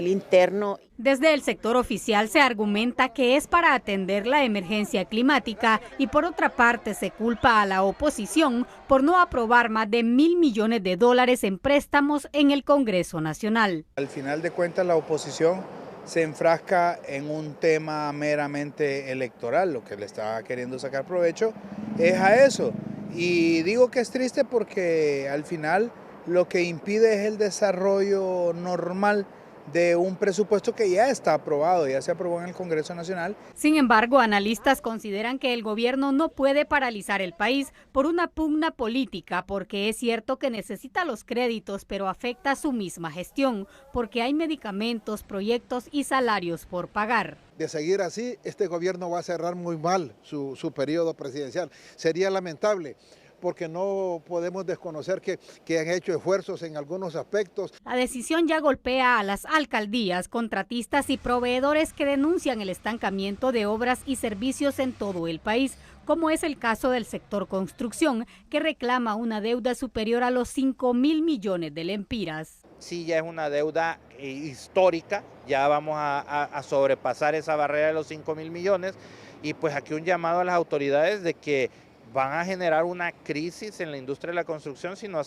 interno. Desde el sector oficial se argumenta que es para atender la emergencia climática y por otra parte se culpa a la oposición por no aprobar más de $1.000 millones en préstamos en el Congreso Nacional. Al final de cuentas la oposición se enfrasca en un tema meramente electoral, lo que le está queriendo sacar provecho es a eso. Y digo que es triste porque al final lo que impide es el desarrollo normal de un presupuesto que ya está aprobado, ya se aprobó en el Congreso Nacional. Sin embargo, analistas consideran que el gobierno no puede paralizar el país por una pugna política, porque es cierto que necesita los créditos, pero afecta su misma gestión, porque hay medicamentos, proyectos y salarios por pagar. De seguir así, este gobierno va a cerrar muy mal su periodo presidencial. Sería lamentable, porque no podemos desconocer que han hecho esfuerzos en algunos aspectos. La decisión ya golpea a las alcaldías, contratistas y proveedores que denuncian el estancamiento de obras y servicios en todo el país, como es el caso del sector construcción, que reclama una deuda superior a los 5.000 millones de lempiras. Sí, ya es una deuda histórica, ya vamos a sobrepasar esa barrera de los 5.000 millones, y pues aquí un llamado a las autoridades de que van a generar una crisis en la industria de la construcción si no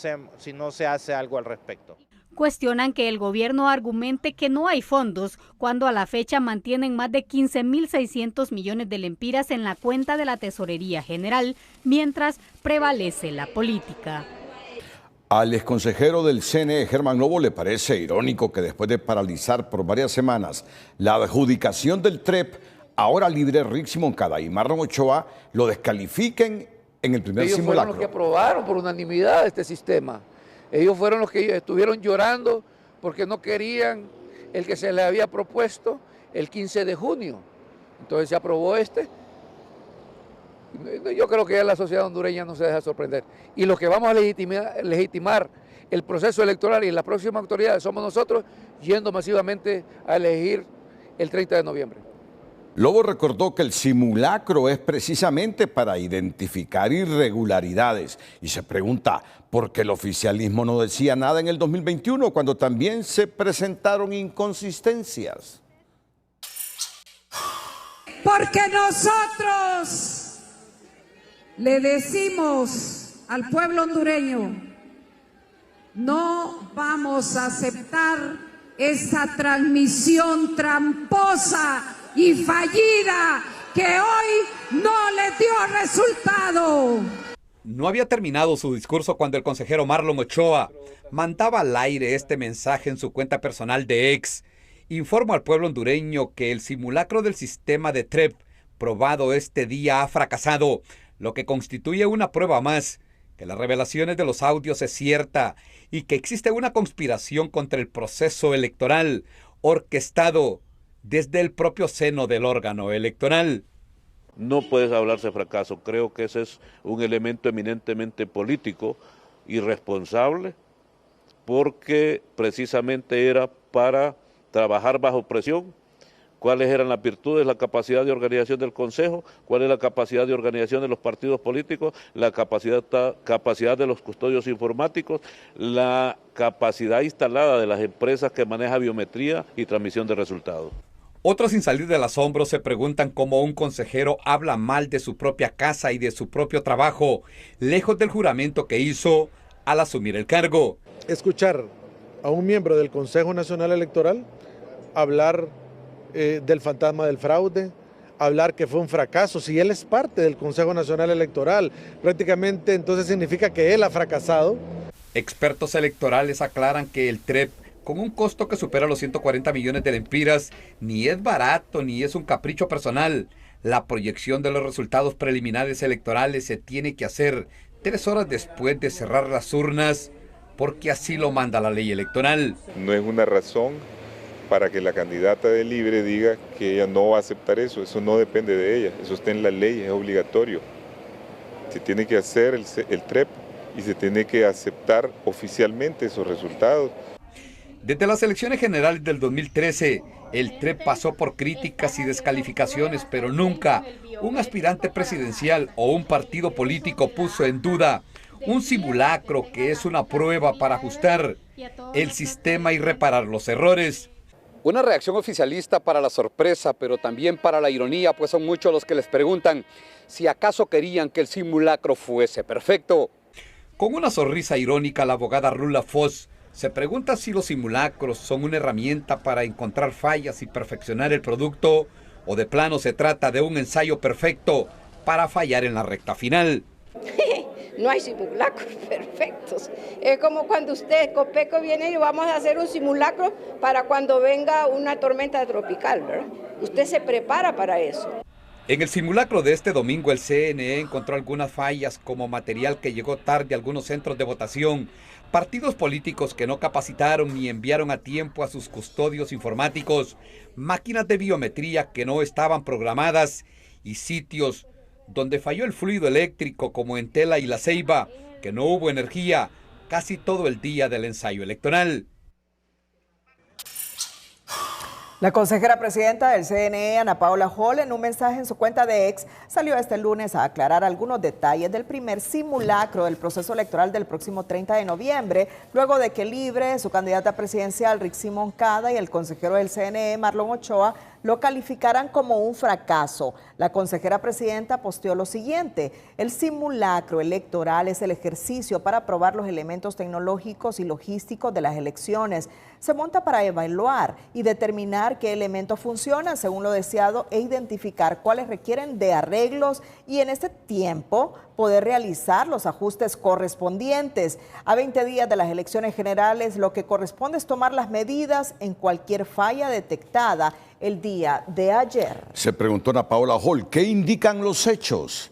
se hace algo al respecto. Cuestionan que el gobierno argumente que no hay fondos cuando a la fecha mantienen más de 15.600 millones de lempiras en la cuenta de la Tesorería General, mientras prevalece la política. Al exconsejero del CNE, Germán Lobo, le parece irónico que después de paralizar por varias semanas la adjudicación del TREP, ahora libre Rick Moncada y Marlon Ochoa lo descalifiquen en el primer simulacro. Ellos fueron los que aprobaron por unanimidad este sistema. Ellos fueron los que estuvieron llorando porque no querían el que se les había propuesto el 15 de junio. Entonces se aprobó este. Yo creo que ya la sociedad hondureña no se deja sorprender. Y los que vamos a legitimar el proceso electoral y las próximas autoridades somos nosotros, yendo masivamente a elegir el 30 de noviembre. Lobo recordó que el simulacro es precisamente para identificar irregularidades y se pregunta por qué el oficialismo no decía nada en el 2021 cuando también se presentaron inconsistencias. Porque nosotros le decimos al pueblo hondureño, no vamos a aceptar esa transmisión tramposa y fallida que hoy no le dio resultado. No había terminado su discurso cuando el consejero Marlon Ochoa mandaba al aire este mensaje en su cuenta personal de X. Informo al pueblo hondureño que el simulacro del sistema de TREP probado este día ha fracasado, lo que constituye una prueba más que las revelaciones de los audios es cierta y que existe una conspiración contra el proceso electoral orquestado desde el propio seno del órgano electoral. No puede hablarse de fracaso, creo que ese es un elemento eminentemente político, irresponsable, porque precisamente era para trabajar bajo presión. ¿Cuáles eran las virtudes, la capacidad de organización del Consejo? ¿Cuál es la capacidad de organización de los partidos políticos? La capacidad de los custodios informáticos, la capacidad instalada de las empresas que manejan biometría y transmisión de resultados. Otros, sin salir del asombro, se preguntan cómo un consejero habla mal de su propia casa y de su propio trabajo, lejos del juramento que hizo al asumir el cargo. Escuchar a un miembro del Consejo Nacional Electoral hablar del fantasma del fraude, hablar que fue un fracaso. Si él es parte del Consejo Nacional Electoral, prácticamente entonces significa que él ha fracasado. Expertos electorales aclaran que el TREP, con un costo que supera los 140 millones de lempiras, ni es barato ni es un capricho personal. La proyección de los resultados preliminares electorales se tiene que hacer 3 horas después de cerrar las urnas, porque así lo manda la ley electoral. No es una razón para que la candidata de Libre diga que ella no va a aceptar eso. Eso no depende de ella, eso está en la ley, es obligatorio. Se tiene que hacer el TREP y se tiene que aceptar oficialmente esos resultados. Desde las elecciones generales del 2013, el TREP pasó por críticas y descalificaciones, pero nunca un aspirante presidencial o un partido político puso en duda un simulacro que es una prueba para ajustar el sistema y reparar los errores. Una reacción oficialista para la sorpresa, pero también para la ironía, pues son muchos los que les preguntan si acaso querían que el simulacro fuese perfecto. Con una sonrisa irónica, la abogada Rula Foss se pregunta si los simulacros son una herramienta para encontrar fallas y perfeccionar el producto, o de plano se trata de un ensayo perfecto para fallar en la recta final. No hay simulacros perfectos. Es como cuando usted, Copeco, viene y vamos a hacer un simulacro para cuando venga una tormenta tropical, ¿verdad? Usted se prepara para eso. En el simulacro de este domingo, el CNE encontró algunas fallas, como material que llegó tarde a algunos centros de votación, partidos políticos que no capacitaron ni enviaron a tiempo a sus custodios informáticos, máquinas de biometría que no estaban programadas y sitios donde falló el fluido eléctrico, como en Tela y La Ceiba, que no hubo energía casi todo el día del ensayo electoral. La consejera presidenta del CNE, Ana Paula Hall, en un mensaje en su cuenta de X, salió este lunes a aclarar algunos detalles del primer simulacro del proceso electoral del próximo 30 de noviembre, luego de que Libre, su candidata presidencial Rixi Moncada y el consejero del CNE, Marlon Ochoa, lo calificaran como un fracaso. La consejera presidenta posteó lo siguiente: el simulacro electoral es el ejercicio para probar los elementos tecnológicos y logísticos de las elecciones. Se monta para evaluar y determinar qué elementos funcionan según lo deseado e identificar cuáles requieren de arreglos y en este tiempo poder realizar los ajustes correspondientes. A 20 días de las elecciones generales, lo que corresponde es tomar las medidas en cualquier falla detectada el día de ayer. Se preguntó Ana Paula Hall, ¿qué indican los hechos?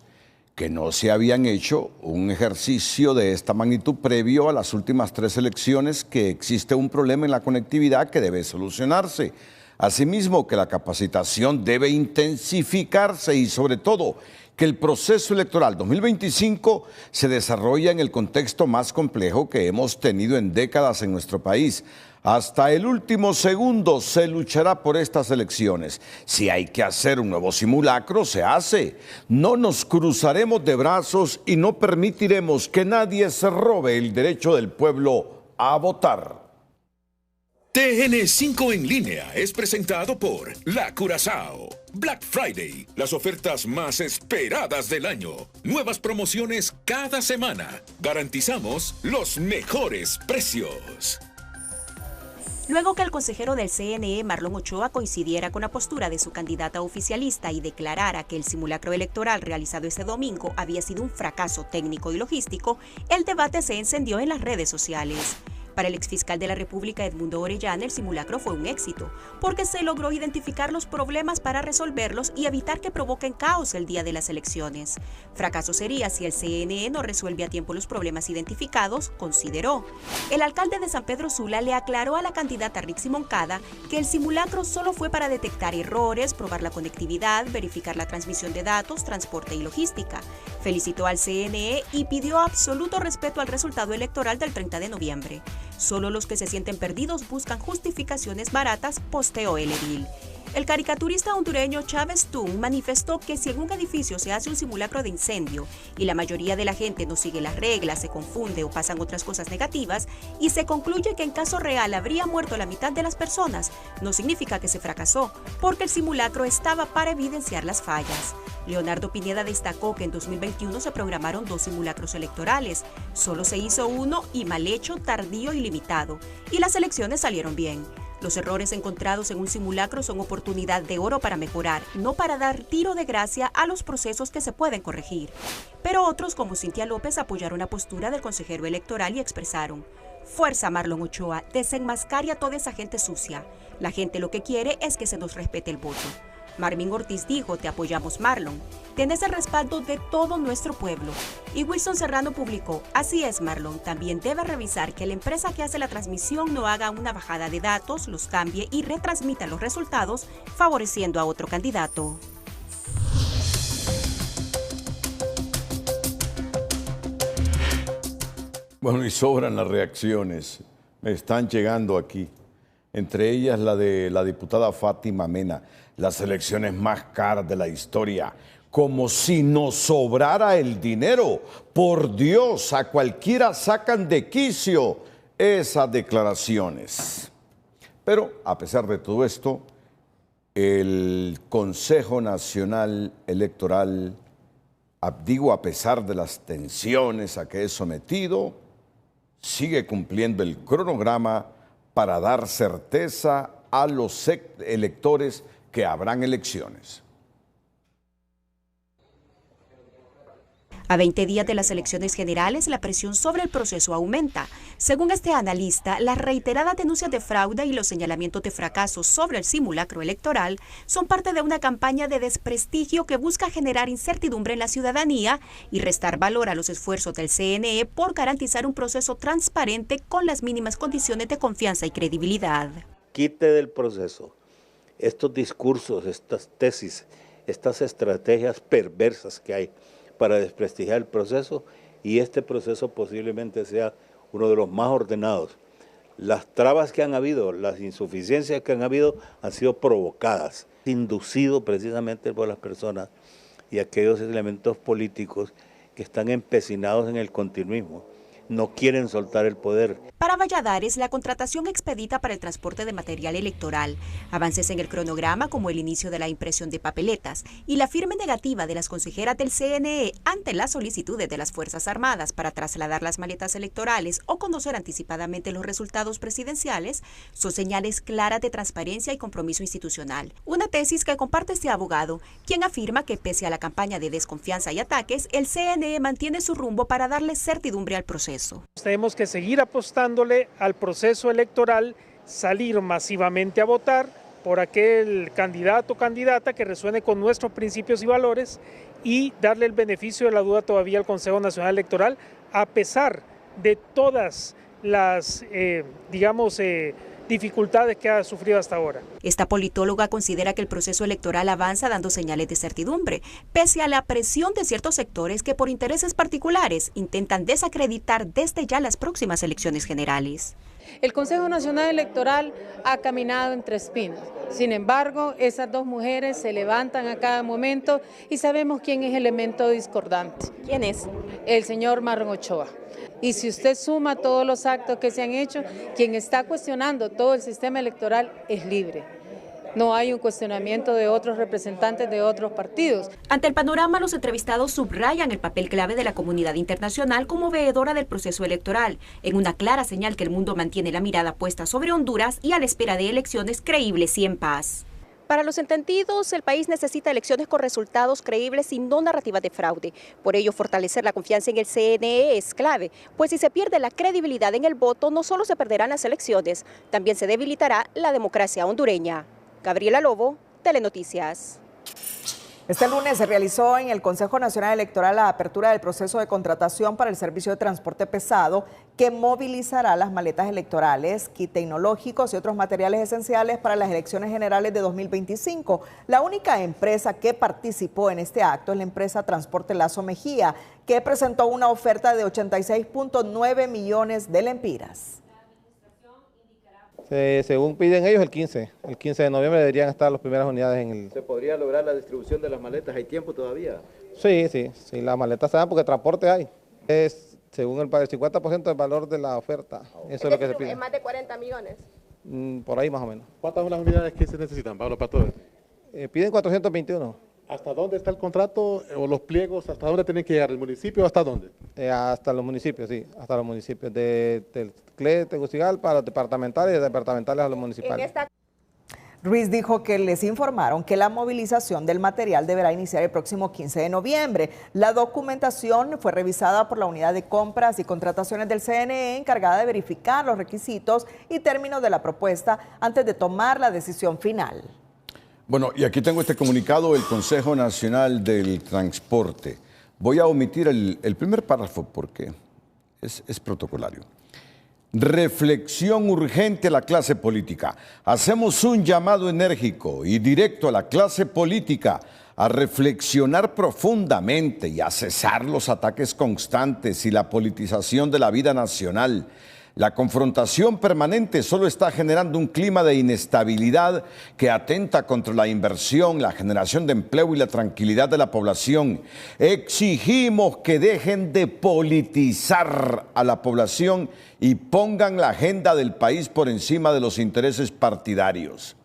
Que no se habían hecho un ejercicio de esta magnitud previo a las últimas 3 elecciones, que existe un problema en la conectividad que debe solucionarse. Asimismo, que la capacitación debe intensificarse y sobre todo que el proceso electoral 2025 se desarrolla en el contexto más complejo que hemos tenido en décadas en nuestro país. Hasta el último segundo se luchará por estas elecciones. Si hay que hacer un nuevo simulacro, se hace. No nos cruzaremos de brazos y no permitiremos que nadie se robe el derecho del pueblo a votar. TN5 en línea es presentado por La Curazao. Black Friday, las ofertas más esperadas del año. Nuevas promociones cada semana. Garantizamos los mejores precios. Luego que el consejero del CNE, Marlon Ochoa, coincidiera con la postura de su candidata oficialista y declarara que el simulacro electoral realizado ese domingo había sido un fracaso técnico y logístico, el debate se encendió en las redes sociales. Para el exfiscal de la República, Edmundo Orellana, el simulacro fue un éxito, porque se logró identificar los problemas para resolverlos y evitar que provoquen caos el día de las elecciones. Fracaso sería si el CNE no resuelve a tiempo los problemas identificados, consideró. El alcalde de San Pedro Sula le aclaró a la candidata Rixi Moncada que el simulacro solo fue para detectar errores, probar la conectividad, verificar la transmisión de datos, transporte y logística. Felicitó al CNE y pidió absoluto respeto al resultado electoral del 30 de noviembre. Solo los que se sienten perdidos buscan justificaciones baratas, posteó el edil. El caricaturista hondureño Chávez Tung manifestó que si en un edificio se hace un simulacro de incendio y la mayoría de la gente no sigue las reglas, se confunde o pasan otras cosas negativas y se concluye que en caso real habría muerto la mitad de las personas, no significa que se fracasó, porque el simulacro estaba para evidenciar las fallas. Leonardo Pineda destacó que en 2021 se programaron 2 simulacros electorales, solo se hizo uno y mal hecho, tardío y limitado, y las elecciones salieron bien. Los errores encontrados en un simulacro son oportunidad de oro para mejorar, no para dar tiro de gracia a los procesos que se pueden corregir. Pero otros, como Cintia López, apoyaron la postura del consejero electoral y expresaron: fuerza, Marlon Ochoa, desenmascare a toda esa gente sucia. La gente lo que quiere es que se nos respete el voto. Marvin Ortiz dijo: te apoyamos, Marlon. Tienes el respaldo de todo nuestro pueblo. Y Wilson Serrano publicó: así es, Marlon, también debe revisar que la empresa que hace la transmisión no haga una bajada de datos, los cambie y retransmita los resultados, favoreciendo a otro candidato. Bueno, y sobran las reacciones. Me están llegando aquí. Entre ellas la de la diputada Fátima Mena. Las elecciones más caras de la historia. Como si nos sobrara el dinero. Por Dios, a cualquiera sacan de quicio esas declaraciones. Pero, a pesar de todo esto, el Consejo Nacional Electoral, digo, a pesar de las tensiones a que es sometido, sigue cumpliendo el cronograma para dar certeza a los electores que habrán elecciones. A 20 días de las elecciones generales, la presión sobre el proceso aumenta. Según este analista, las reiteradas denuncias de fraude y los señalamientos de fracaso sobre el simulacro electoral son parte de una campaña de desprestigio que busca generar incertidumbre en la ciudadanía y restar valor a los esfuerzos del CNE por garantizar un proceso transparente con las mínimas condiciones de confianza y credibilidad. Quite del proceso estos discursos, estas tesis, estas estrategias perversas que hay para desprestigiar el proceso, y este proceso posiblemente sea uno de los más ordenados. Las trabas que han habido, las insuficiencias que han habido han sido provocadas, inducido precisamente por las personas y aquellos elementos políticos que están empecinados en el continuismo. No quieren soltar el poder. Para Valladares, la contratación expedita para el transporte de material electoral, avances en el cronograma como el inicio de la impresión de papeletas y la firme negativa de las consejeras del CNE ante las solicitudes de las Fuerzas Armadas para trasladar las maletas electorales o conocer anticipadamente los resultados presidenciales son señales claras de transparencia y compromiso institucional. Una tesis que comparte este abogado, quien afirma que pese a la campaña de desconfianza y ataques, el CNE mantiene su rumbo para darle certidumbre al proceso. Tenemos que seguir apostándole al proceso electoral, salir masivamente a votar por aquel candidato o candidata que resuene con nuestros principios y valores y darle el beneficio de la duda todavía al Consejo Nacional Electoral, a pesar de todas las, dificultades que ha sufrido hasta ahora. Esta politóloga considera que el proceso electoral avanza dando señales de certidumbre, pese a la presión de ciertos sectores que por intereses particulares intentan desacreditar desde ya las próximas elecciones generales. El Consejo Nacional Electoral ha caminado entre espinas. Sin embargo, esas dos mujeres se levantan a cada momento y sabemos quién es el elemento discordante. ¿Quién es? El señor Marlon Ochoa. Y si usted suma todos los actos que se han hecho, quien está cuestionando todo el sistema electoral es libre. No hay un cuestionamiento de otros representantes de otros partidos. Ante el panorama, los entrevistados subrayan el papel clave de la comunidad internacional como veedora del proceso electoral, en una clara señal que el mundo mantiene la mirada puesta sobre Honduras y a la espera de elecciones creíbles y en paz. Para los entendidos, el país necesita elecciones con resultados creíbles y no narrativas de fraude. Por ello, fortalecer la confianza en el CNE es clave, pues si se pierde la credibilidad en el voto, no solo se perderán las elecciones, también se debilitará la democracia hondureña. Gabriela Lobo, Telenoticias. Este lunes se realizó en el Consejo Nacional Electoral la apertura del proceso de contratación para el servicio de transporte pesado que movilizará las maletas electorales, kits tecnológicos y otros materiales esenciales para las elecciones generales de 2025. La única empresa que participó en este acto es la empresa Transporte Lazo Mejía, que presentó una oferta de 86.9 millones de lempiras. Según piden ellos, el 15 de noviembre deberían estar las primeras unidades en el... ¿Se podría lograr la distribución de las maletas? ¿Hay tiempo todavía? Sí, las maletas se dan porque transporte hay. Es según el 50% del valor de la oferta. Eso es lo que se pide. ¿Es más de 40 millones? Por ahí más o menos. ¿Cuántas son las unidades que se necesitan, Pablo Pastor? Piden 421. ¿Hasta dónde está el contrato o los pliegos? ¿Hasta dónde tienen que llegar? ¿El municipio hasta dónde? Hasta los municipios, sí. Hasta los municipios. Del CLE, Tegucigalpa, a los departamentales y de departamentales a los municipales. Ruiz dijo que les informaron que la movilización del material deberá iniciar el próximo 15 de noviembre. La documentación fue revisada por la Unidad de Compras y Contrataciones del CNE, encargada de verificar los requisitos y términos de la propuesta antes de tomar la decisión final. Bueno, y aquí tengo este comunicado del Consejo Nacional del Transporte. Voy a omitir el primer párrafo porque es protocolario. Reflexión urgente a la clase política. Hacemos un llamado enérgico y directo a la clase política a reflexionar profundamente y a cesar los ataques constantes y la politización de la vida nacional. La confrontación permanente solo está generando un clima de inestabilidad que atenta contra la inversión, la generación de empleo y la tranquilidad de la población. Exigimos que dejen de politizar a la población y pongan la agenda del país por encima de los intereses partidarios.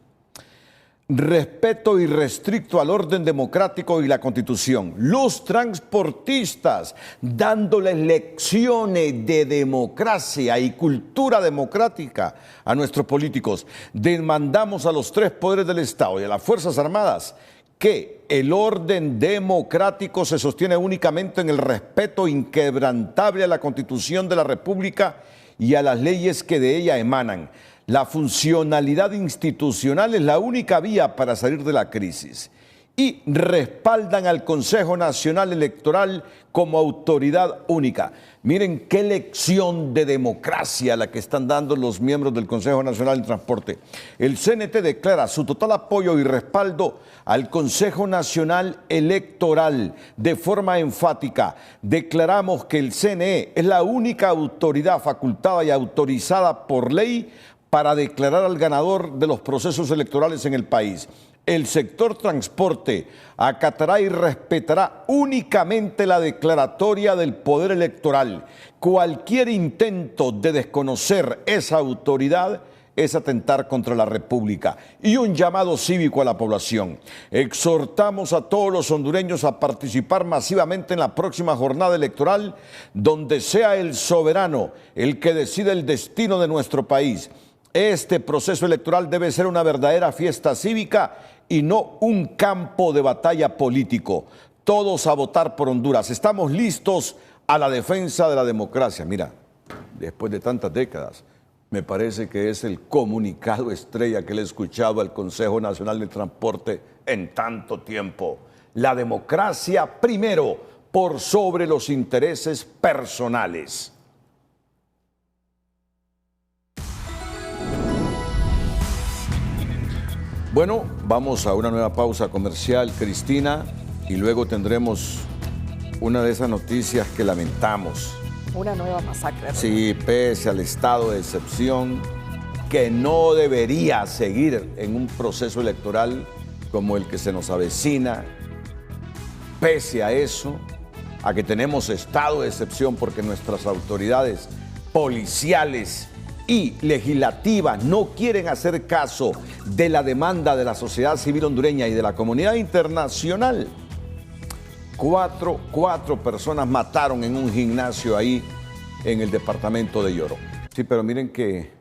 Respeto irrestricto al orden democrático y la Constitución. Los transportistas dándoles lecciones de democracia y cultura democrática a nuestros políticos. Demandamos a los tres poderes del Estado y a las Fuerzas Armadas que el orden democrático se sostiene únicamente en el respeto inquebrantable a la Constitución de la República y a las leyes que de ella emanan. La funcionalidad institucional es la única vía para salir de la crisis. Y respaldan al Consejo Nacional Electoral como autoridad única. Miren qué lección de democracia la que están dando los miembros del Consejo Nacional del Transporte. El CNT declara su total apoyo y respaldo al Consejo Nacional Electoral. De forma enfática, declaramos que el CNE es la única autoridad facultada y autorizada por ley para declarar al ganador de los procesos electorales en el país. El sector transporte acatará y respetará únicamente la declaratoria del Poder Electoral. Cualquier intento de desconocer esa autoridad es atentar contra la República. Y un llamado cívico a la población. Exhortamos a todos los hondureños a participar masivamente en la próxima jornada electoral, donde sea el soberano el que decide el destino de nuestro país. Este proceso electoral debe ser una verdadera fiesta cívica y no un campo de batalla político. Todos a votar por Honduras. Estamos listos a la defensa de la democracia. Mira, después de tantas décadas, me parece que es el comunicado estrella que le he escuchado al Consejo Nacional del Transporte en tanto tiempo. La democracia primero, por sobre los intereses personales. Bueno, vamos a una nueva pausa comercial, Cristina, y luego tendremos una de esas noticias que lamentamos. Una nueva masacre, ¿verdad? Sí, pese al estado de excepción que no debería seguir en un proceso electoral como el que se nos avecina, pese a eso, a que tenemos estado de excepción porque nuestras autoridades policiales y legislativas no quieren hacer caso de la demanda de la sociedad civil hondureña y de la comunidad internacional. Cuatro personas mataron en un gimnasio ahí en el departamento de Yoro. Sí, pero miren que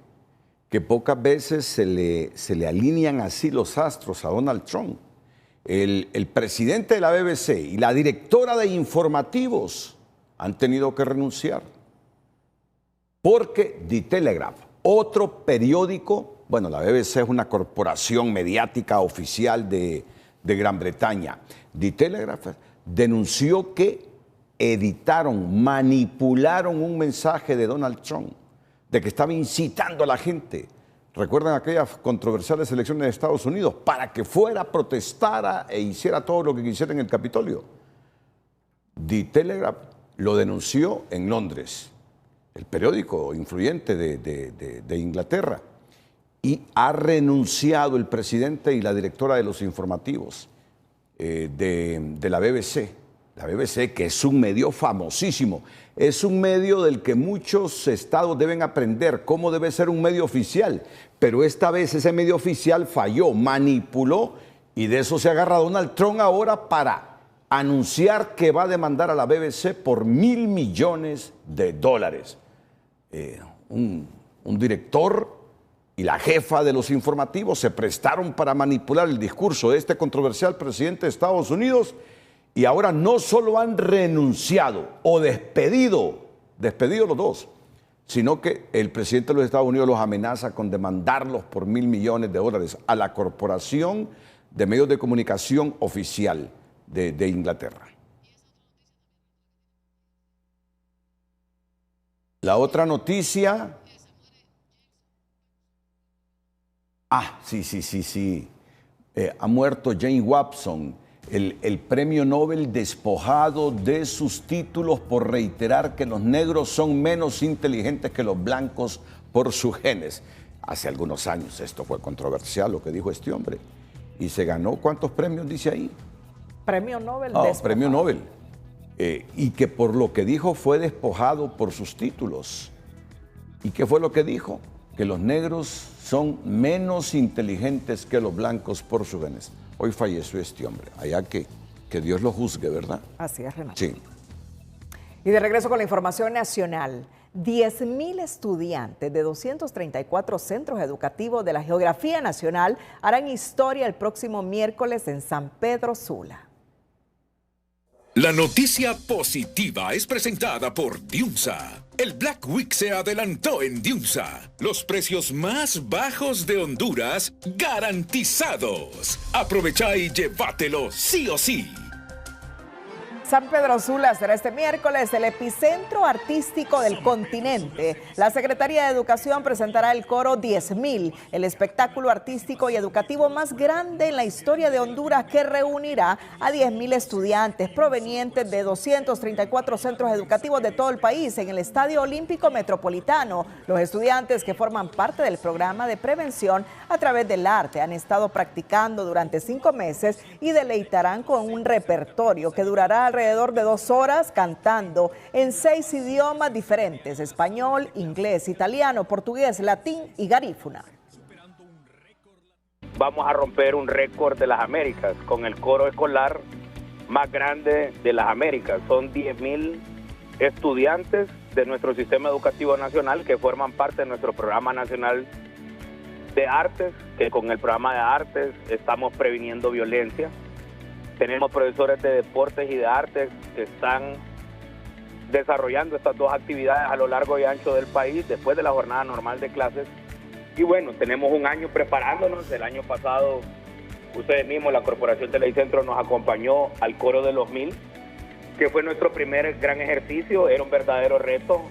pocas veces se le alinean así los astros a Donald Trump. El presidente de la BBC y la directora de informativos han tenido que renunciar. Porque The Telegraph, otro periódico, bueno, la BBC es una corporación mediática oficial de Gran Bretaña. The Telegraph denunció que manipularon un mensaje de Donald Trump, de que estaba incitando a la gente. ¿Recuerdan aquellas controversiales elecciones de Estados Unidos? Para que fuera, protestara e hiciera todo lo que quisiera en el Capitolio. The Telegraph lo denunció en Londres, el periódico influyente de Inglaterra. y ha renunciado el presidente y la directora de los informativos de la BBC. La BBC, que es un medio famosísimo, es un medio del que muchos estados deben aprender cómo debe ser un medio oficial, pero esta vez ese medio oficial falló, manipuló, y de eso se agarra Donald Trump ahora para anunciar que va a demandar a la BBC por $1.000 millones. Un director y la jefa de los informativos se prestaron para manipular el discurso de este controversial presidente de Estados Unidos, y ahora no solo han renunciado o despedido los dos, sino que el presidente de los Estados Unidos los amenaza con demandarlos por $1.000 millones a la Corporación de Medios de Comunicación Oficial de Inglaterra. La otra noticia... Sí. Ha muerto Jane Watson, el premio Nobel despojado de sus títulos por reiterar que los negros son menos inteligentes que los blancos por sus genes. Hace algunos años esto fue controversial, lo que dijo este hombre. Y se ganó, ¿cuántos premios dice ahí? Premio Nobel. Premio Nobel. Y que por lo que dijo fue despojado por sus títulos. ¿Y qué fue lo que dijo? Que los negros son menos inteligentes que los blancos por sus genes. Hoy falleció este hombre. Allá que Dios lo juzgue, ¿verdad? Así es, Renato. Sí. Y de regreso con la información nacional. 10.000 estudiantes de 234 centros educativos de la Geografía Nacional harán historia el próximo miércoles en San Pedro Sula. La noticia positiva es presentada por Diunsa. El Black Week se adelantó en Diunsa. Los precios más bajos de Honduras garantizados. Aprovecha y llévatelo sí o sí. San Pedro Sula será este miércoles el epicentro artístico del continente. La Secretaría de Educación presentará el coro 10.000, el espectáculo artístico y educativo más grande en la historia de Honduras, que reunirá a 10.000 estudiantes provenientes de 234 centros educativos de todo el país en el Estadio Olímpico Metropolitano. Los estudiantes que forman parte del programa de prevención a través del arte han estado practicando durante 5 meses y deleitarán con un repertorio que durará alrededor de 2 horas, cantando en 6 idiomas diferentes: español, inglés, italiano, portugués, latín y garífuna. Vamos a romper un récord de las Américas con el coro escolar más grande de las Américas. Son 10.000 estudiantes de nuestro sistema educativo nacional que forman parte de nuestro programa nacional de artes, que con el programa de artes estamos previniendo violencia. Tenemos profesores de deportes y de artes que están desarrollando estas dos actividades a lo largo y ancho del país después de la jornada normal de clases. Y bueno, tenemos un año preparándonos. El año pasado, ustedes mismos, la Corporación Telecentro nos acompañó al coro de los 1000, que fue nuestro primer gran ejercicio. Era un verdadero reto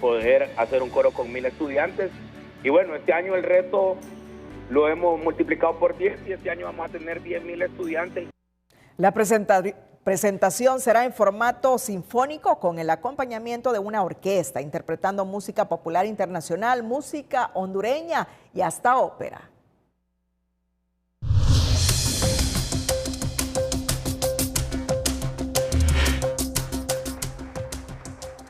poder hacer un coro con 1000 estudiantes. Y bueno, este año el reto lo hemos multiplicado por 10 y este año vamos a tener 10.000 estudiantes. La presentación será en formato sinfónico con el acompañamiento de una orquesta, interpretando música popular internacional, música hondureña y hasta ópera.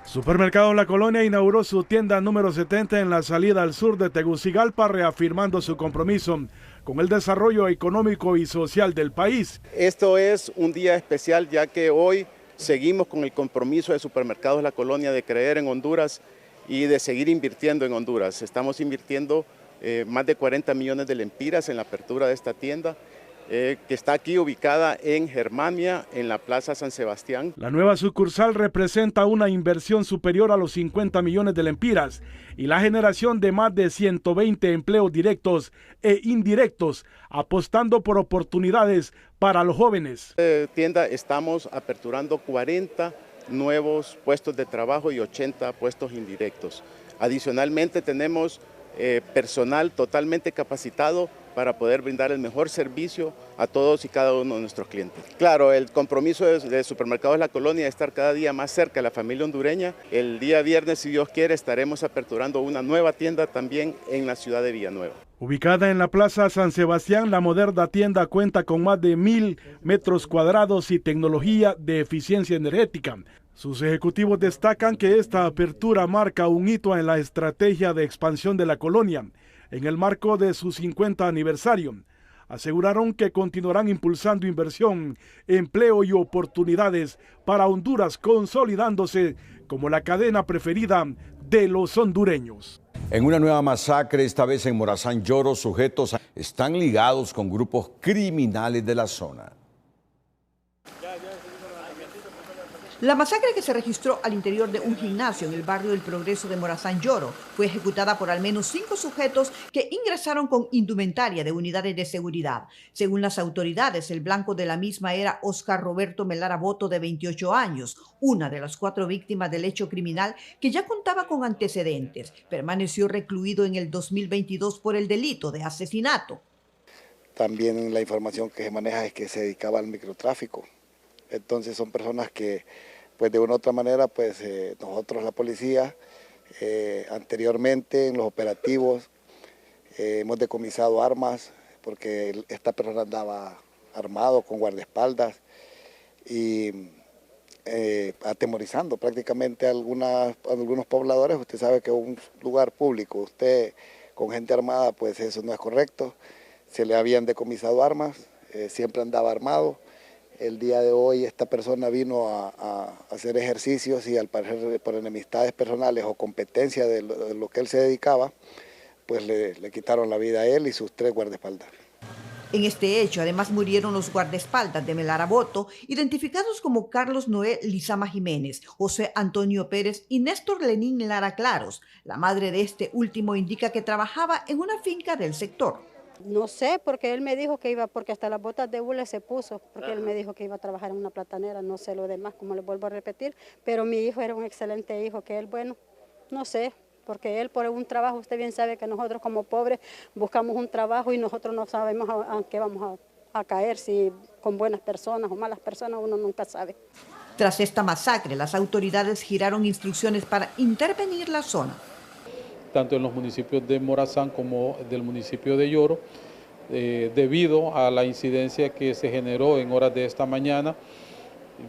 Supermercado La Colonia inauguró su tienda número 70 en la salida al sur de Tegucigalpa, reafirmando su compromiso con el desarrollo económico y social del país. Esto es un día especial, ya que hoy seguimos con el compromiso de Supermercados La Colonia de creer en Honduras y de seguir invirtiendo en Honduras. Estamos invirtiendo más de 40 millones de lempiras en la apertura de esta tienda, que está aquí ubicada en Germania, en la Plaza San Sebastián. La nueva sucursal representa una inversión superior a los 50 millones de lempiras y la generación de más de 120 empleos directos e indirectos, apostando por oportunidades para los jóvenes. En esta tienda estamos aperturando 40 nuevos puestos de trabajo y 80 puestos indirectos. Adicionalmente tenemos personal totalmente capacitado para poder brindar el mejor servicio a todos y cada uno de nuestros clientes. Claro, el compromiso de Supermercados La Colonia es estar cada día más cerca de la familia hondureña. El día viernes, si Dios quiere, estaremos aperturando una nueva tienda también en la ciudad de Villanueva. Ubicada en la Plaza San Sebastián, la moderna tienda cuenta con más de 1,000 metros cuadrados y tecnología de eficiencia energética. Sus ejecutivos destacan que esta apertura marca un hito en la estrategia de expansión de la colonia, en el marco de su 50 aniversario. Aseguraron que continuarán impulsando inversión, empleo y oportunidades para Honduras, consolidándose como la cadena preferida de los hondureños. En una nueva masacre, esta vez en Morazán Yoro, sujetos están ligados con grupos criminales de la zona. La masacre que se registró al interior de un gimnasio en el barrio del Progreso de Morazán Yoro fue ejecutada por al menos 5 sujetos que ingresaron con indumentaria de unidades de seguridad. Según las autoridades, el blanco de la misma era Oscar Roberto Melara Boto, de 28 años, una de las 4 víctimas del hecho criminal que ya contaba con antecedentes. Permaneció recluido en el 2022 por el delito de asesinato. También la información que se maneja es que se dedicaba al microtráfico. Entonces son personas que, pues de una u otra manera, pues nosotros, la policía, anteriormente en los operativos hemos decomisado armas, porque esta persona andaba armado con guardaespaldas y atemorizando prácticamente a algunos pobladores. Usted sabe que un lugar público, usted con gente armada, pues eso no es correcto. Se le habían decomisado armas, siempre andaba armado. El día de hoy esta persona vino a hacer ejercicios y al parecer por enemistades personales o competencia de lo que él se dedicaba, pues le quitaron la vida a él y sus 3 guardaespaldas. En este hecho, además, murieron los guardaespaldas de Melara Boto, identificados como Carlos Noé Lizama Jiménez, José Antonio Pérez y Néstor Lenín Lara Claros. La madre de este último indica que trabajaba en una finca del sector. No sé, porque él me dijo que iba, porque hasta las botas de hule se puso, porque él me dijo que iba a trabajar en una platanera, no sé lo demás, como le vuelvo a repetir, pero mi hijo era un excelente hijo, que él, bueno, no sé, porque él por un trabajo, usted bien sabe que nosotros como pobres buscamos un trabajo y nosotros no sabemos a qué vamos a caer, si con buenas personas o malas personas, uno nunca sabe. Tras esta masacre, las autoridades giraron instrucciones para intervenir la zona. Tanto en los municipios de Morazán como del municipio de Yoro, debido a la incidencia que se generó en horas de esta mañana.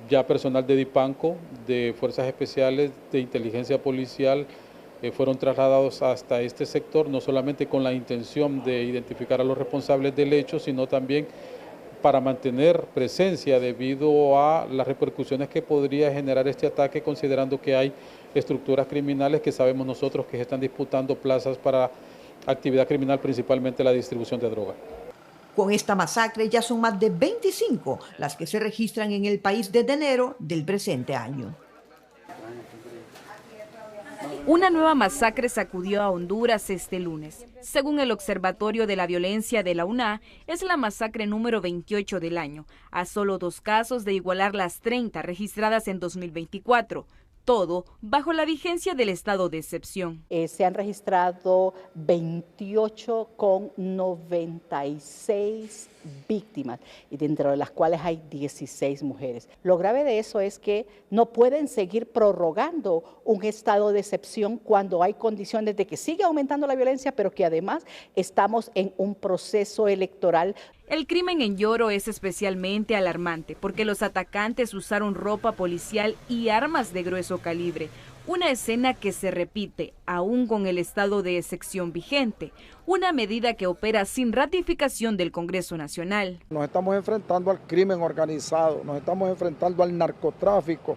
Ya personal de Dipanco, de Fuerzas Especiales, de Inteligencia Policial, fueron trasladados hasta este sector, no solamente con la intención de identificar a los responsables del hecho, sino también para mantener presencia debido a las repercusiones que podría generar este ataque, considerando que hay estructuras criminales que sabemos nosotros que se están disputando plazas para actividad criminal, principalmente la distribución de droga. Con esta masacre ya son más de 25 las que se registran en el país desde enero del presente año. Una nueva masacre sacudió a Honduras este lunes. Según el Observatorio de la Violencia de la UNA, es la masacre número 28 del año, a solo 2 casos de igualar las 30 registradas en 2024. Todo bajo la vigencia del estado de excepción. Se han registrado 28,96 víctimas, y dentro de las cuales hay 16 mujeres. Lo grave de eso es que no pueden seguir prorrogando un estado de excepción cuando hay condiciones de que sigue aumentando la violencia, pero que además estamos en un proceso electoral. El crimen en Yoro es especialmente alarmante porque los atacantes usaron ropa policial y armas de grueso calibre. Una escena que se repite aún con el estado de excepción vigente, una medida que opera sin ratificación del Congreso Nacional. Nos estamos enfrentando al crimen organizado, nos estamos enfrentando al narcotráfico,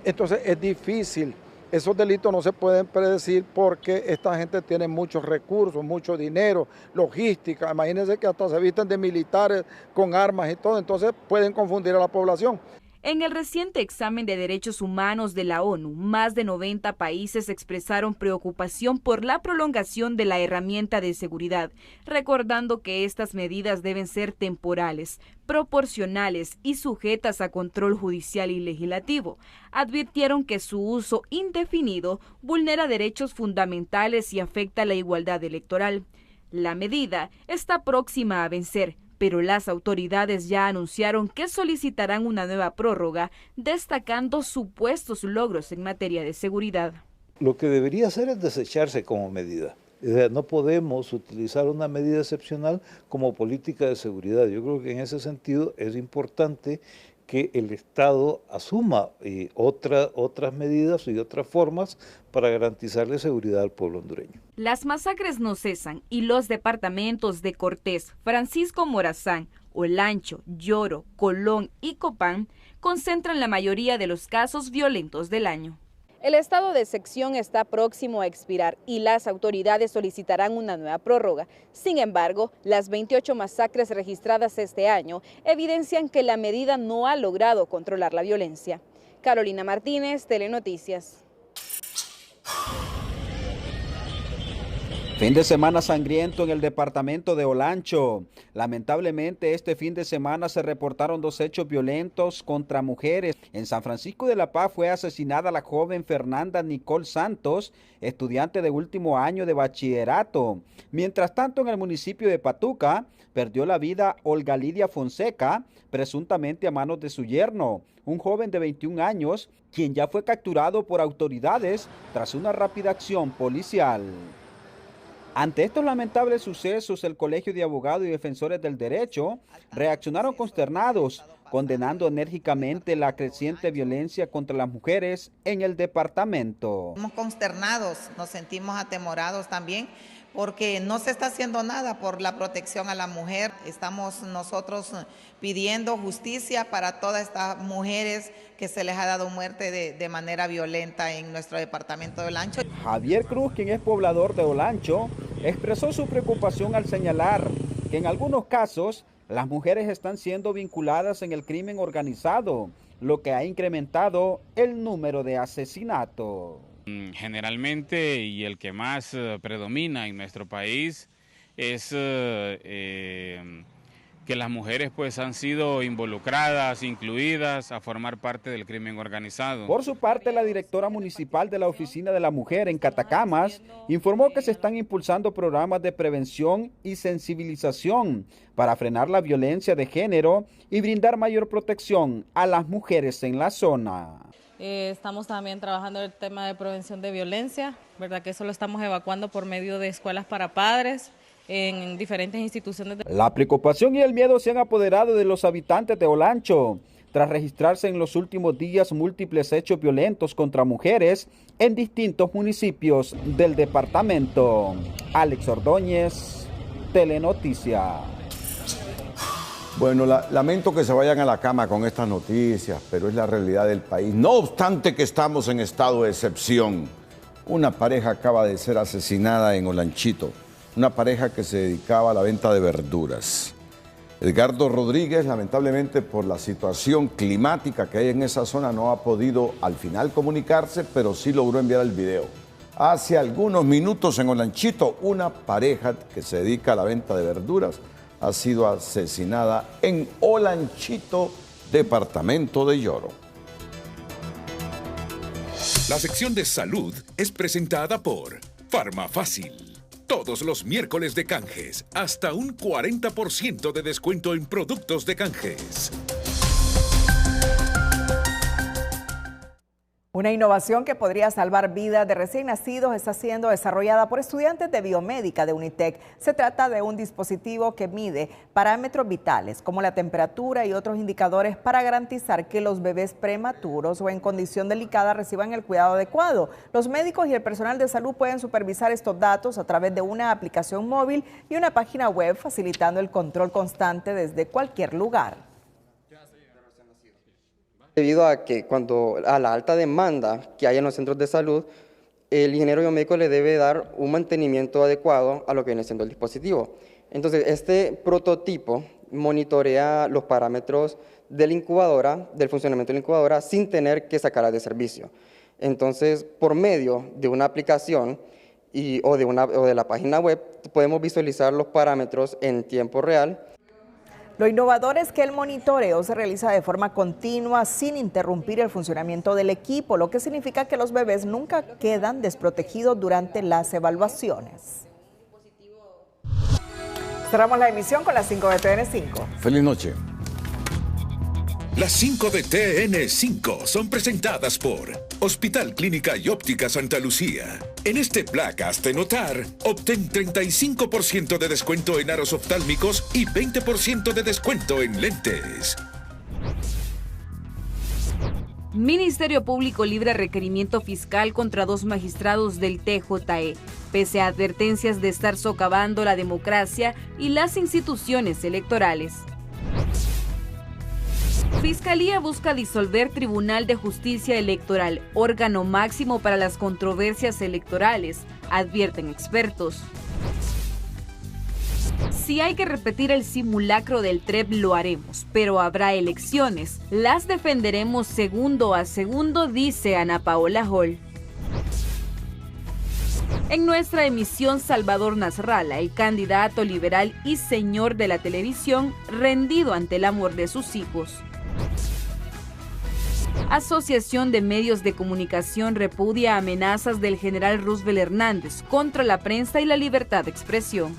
entonces es difícil. Esos delitos no se pueden predecir porque esta gente tiene muchos recursos, mucho dinero, logística. Imagínense que hasta se visten de militares con armas y todo, entonces pueden confundir a la población. En el reciente examen de derechos humanos de la ONU, más de 90 países expresaron preocupación por la prolongación de la herramienta de seguridad, recordando que estas medidas deben ser temporales, proporcionales y sujetas a control judicial y legislativo. Advirtieron que su uso indefinido vulnera derechos fundamentales y afecta la igualdad electoral. La medida está próxima a vencer, pero las autoridades ya anunciaron que solicitarán una nueva prórroga, destacando supuestos logros en materia de seguridad. Lo que debería hacer es desecharse como medida. No podemos utilizar una medida excepcional como política de seguridad. Yo creo que en ese sentido es importante que el Estado asuma otras medidas y otras formas para garantizarle seguridad al pueblo hondureño. Las masacres no cesan y los departamentos de Cortés, Francisco Morazán, Olancho, Lloro, Colón y Copán concentran la mayoría de los casos violentos del año. El estado de excepción está próximo a expirar y las autoridades solicitarán una nueva prórroga. Sin embargo, las 28 masacres registradas este año evidencian que la medida no ha logrado controlar la violencia. Carolina Martínez, Telenoticias. Fin de semana sangriento en el departamento de Olancho. Lamentablemente, este fin de semana se reportaron 2 hechos violentos contra mujeres. En San Francisco de la Paz fue asesinada la joven Fernanda Nicole Santos, estudiante de último año de bachillerato. Mientras tanto, en el municipio de Patuca, perdió la vida Olga Lidia Fonseca, presuntamente a manos de su yerno, un joven de 21 años, quien ya fue capturado por autoridades tras una rápida acción policial. Ante estos lamentables sucesos, el Colegio de Abogados y Defensores del Derecho reaccionaron consternados, condenando enérgicamente la creciente violencia contra las mujeres en el departamento. Estamos consternados, nos sentimos atemorados también, porque no se está haciendo nada por la protección a la mujer. Estamos nosotros pidiendo justicia para todas estas mujeres que se les ha dado muerte de manera violenta en nuestro departamento de Olancho. Javier Cruz, quien es poblador de Olancho, expresó su preocupación al señalar que en algunos casos las mujeres están siendo vinculadas en el crimen organizado, lo que ha incrementado el número de asesinatos. Generalmente, y el que más predomina en nuestro país, es que las mujeres pues han sido involucradas, incluidas a formar parte del crimen organizado. Por su parte, la directora municipal de la Oficina de la Mujer en Catacamas informó que se están impulsando programas de prevención y sensibilización para frenar la violencia de género y brindar mayor protección a las mujeres en la zona. Estamos también trabajando el tema de prevención de violencia, ¿verdad? Que eso lo estamos evacuando por medio de escuelas para padres en diferentes instituciones. La preocupación y el miedo se han apoderado de los habitantes de Olancho, tras registrarse en los últimos días múltiples hechos violentos contra mujeres en distintos municipios del departamento. Alex Ordóñez, Telenoticias. Bueno, lamento que se vayan a la cama con estas noticias, pero es la realidad del país. No obstante que estamos en estado de excepción. Una pareja acaba de ser asesinada en Olanchito, una pareja que se dedicaba a la venta de verduras. Edgardo Rodríguez, lamentablemente por la situación climática que hay en esa zona, no ha podido al final comunicarse, pero sí logró enviar el video. Hace algunos minutos en Olanchito, una pareja que se dedica a la venta de verduras ha sido asesinada en Olanchito, departamento de Lloro. La sección de salud es presentada por Farmafácil. Todos los miércoles de canjes, hasta un 40% de descuento en productos de canjes. Una innovación que podría salvar vidas de recién nacidos está siendo desarrollada por estudiantes de biomédica de UNITEC. Se trata de un dispositivo que mide parámetros vitales como la temperatura y otros indicadores para garantizar que los bebés prematuros o en condición delicada reciban el cuidado adecuado. Los médicos y el personal de salud pueden supervisar estos datos a través de una aplicación móvil y una página web, facilitando el control constante desde cualquier lugar. Debido a que a la alta demanda que hay en los centros de salud, el ingeniero biomédico le debe dar un mantenimiento adecuado a lo que viene siendo el dispositivo. Entonces, este prototipo monitorea los parámetros de la incubadora, del funcionamiento de la incubadora, sin tener que sacarla de servicio. Entonces, por medio de una aplicación o de la página web, podemos visualizar los parámetros en tiempo real. Lo innovador es que el monitoreo se realiza de forma continua sin interrumpir el funcionamiento del equipo, lo que significa que los bebés nunca quedan desprotegidos durante las evaluaciones. Cerramos la emisión con las 5 de TN5. Feliz noche. Las 5 de TN5 son presentadas por Hospital Clínica y Óptica Santa Lucía. En este Black hazte notar, obtén 35% de descuento en aros oftálmicos y 20% de descuento en lentes. Ministerio Público libre requerimiento fiscal contra 2 magistrados del TJE, pese a advertencias de estar socavando la democracia y las instituciones electorales. Fiscalía busca disolver Tribunal de Justicia Electoral, órgano máximo para las controversias electorales, advierten expertos. Si hay que repetir el simulacro del TREP, lo haremos, pero habrá elecciones. Las defenderemos segundo a segundo, dice Ana Paola Hall. En nuestra emisión, Salvador Nasralla, el candidato liberal y señor de la televisión, rendido ante el amor de sus hijos. Asociación de Medios de Comunicación repudia amenazas del general Roosevelt Hernández contra la prensa y la libertad de expresión.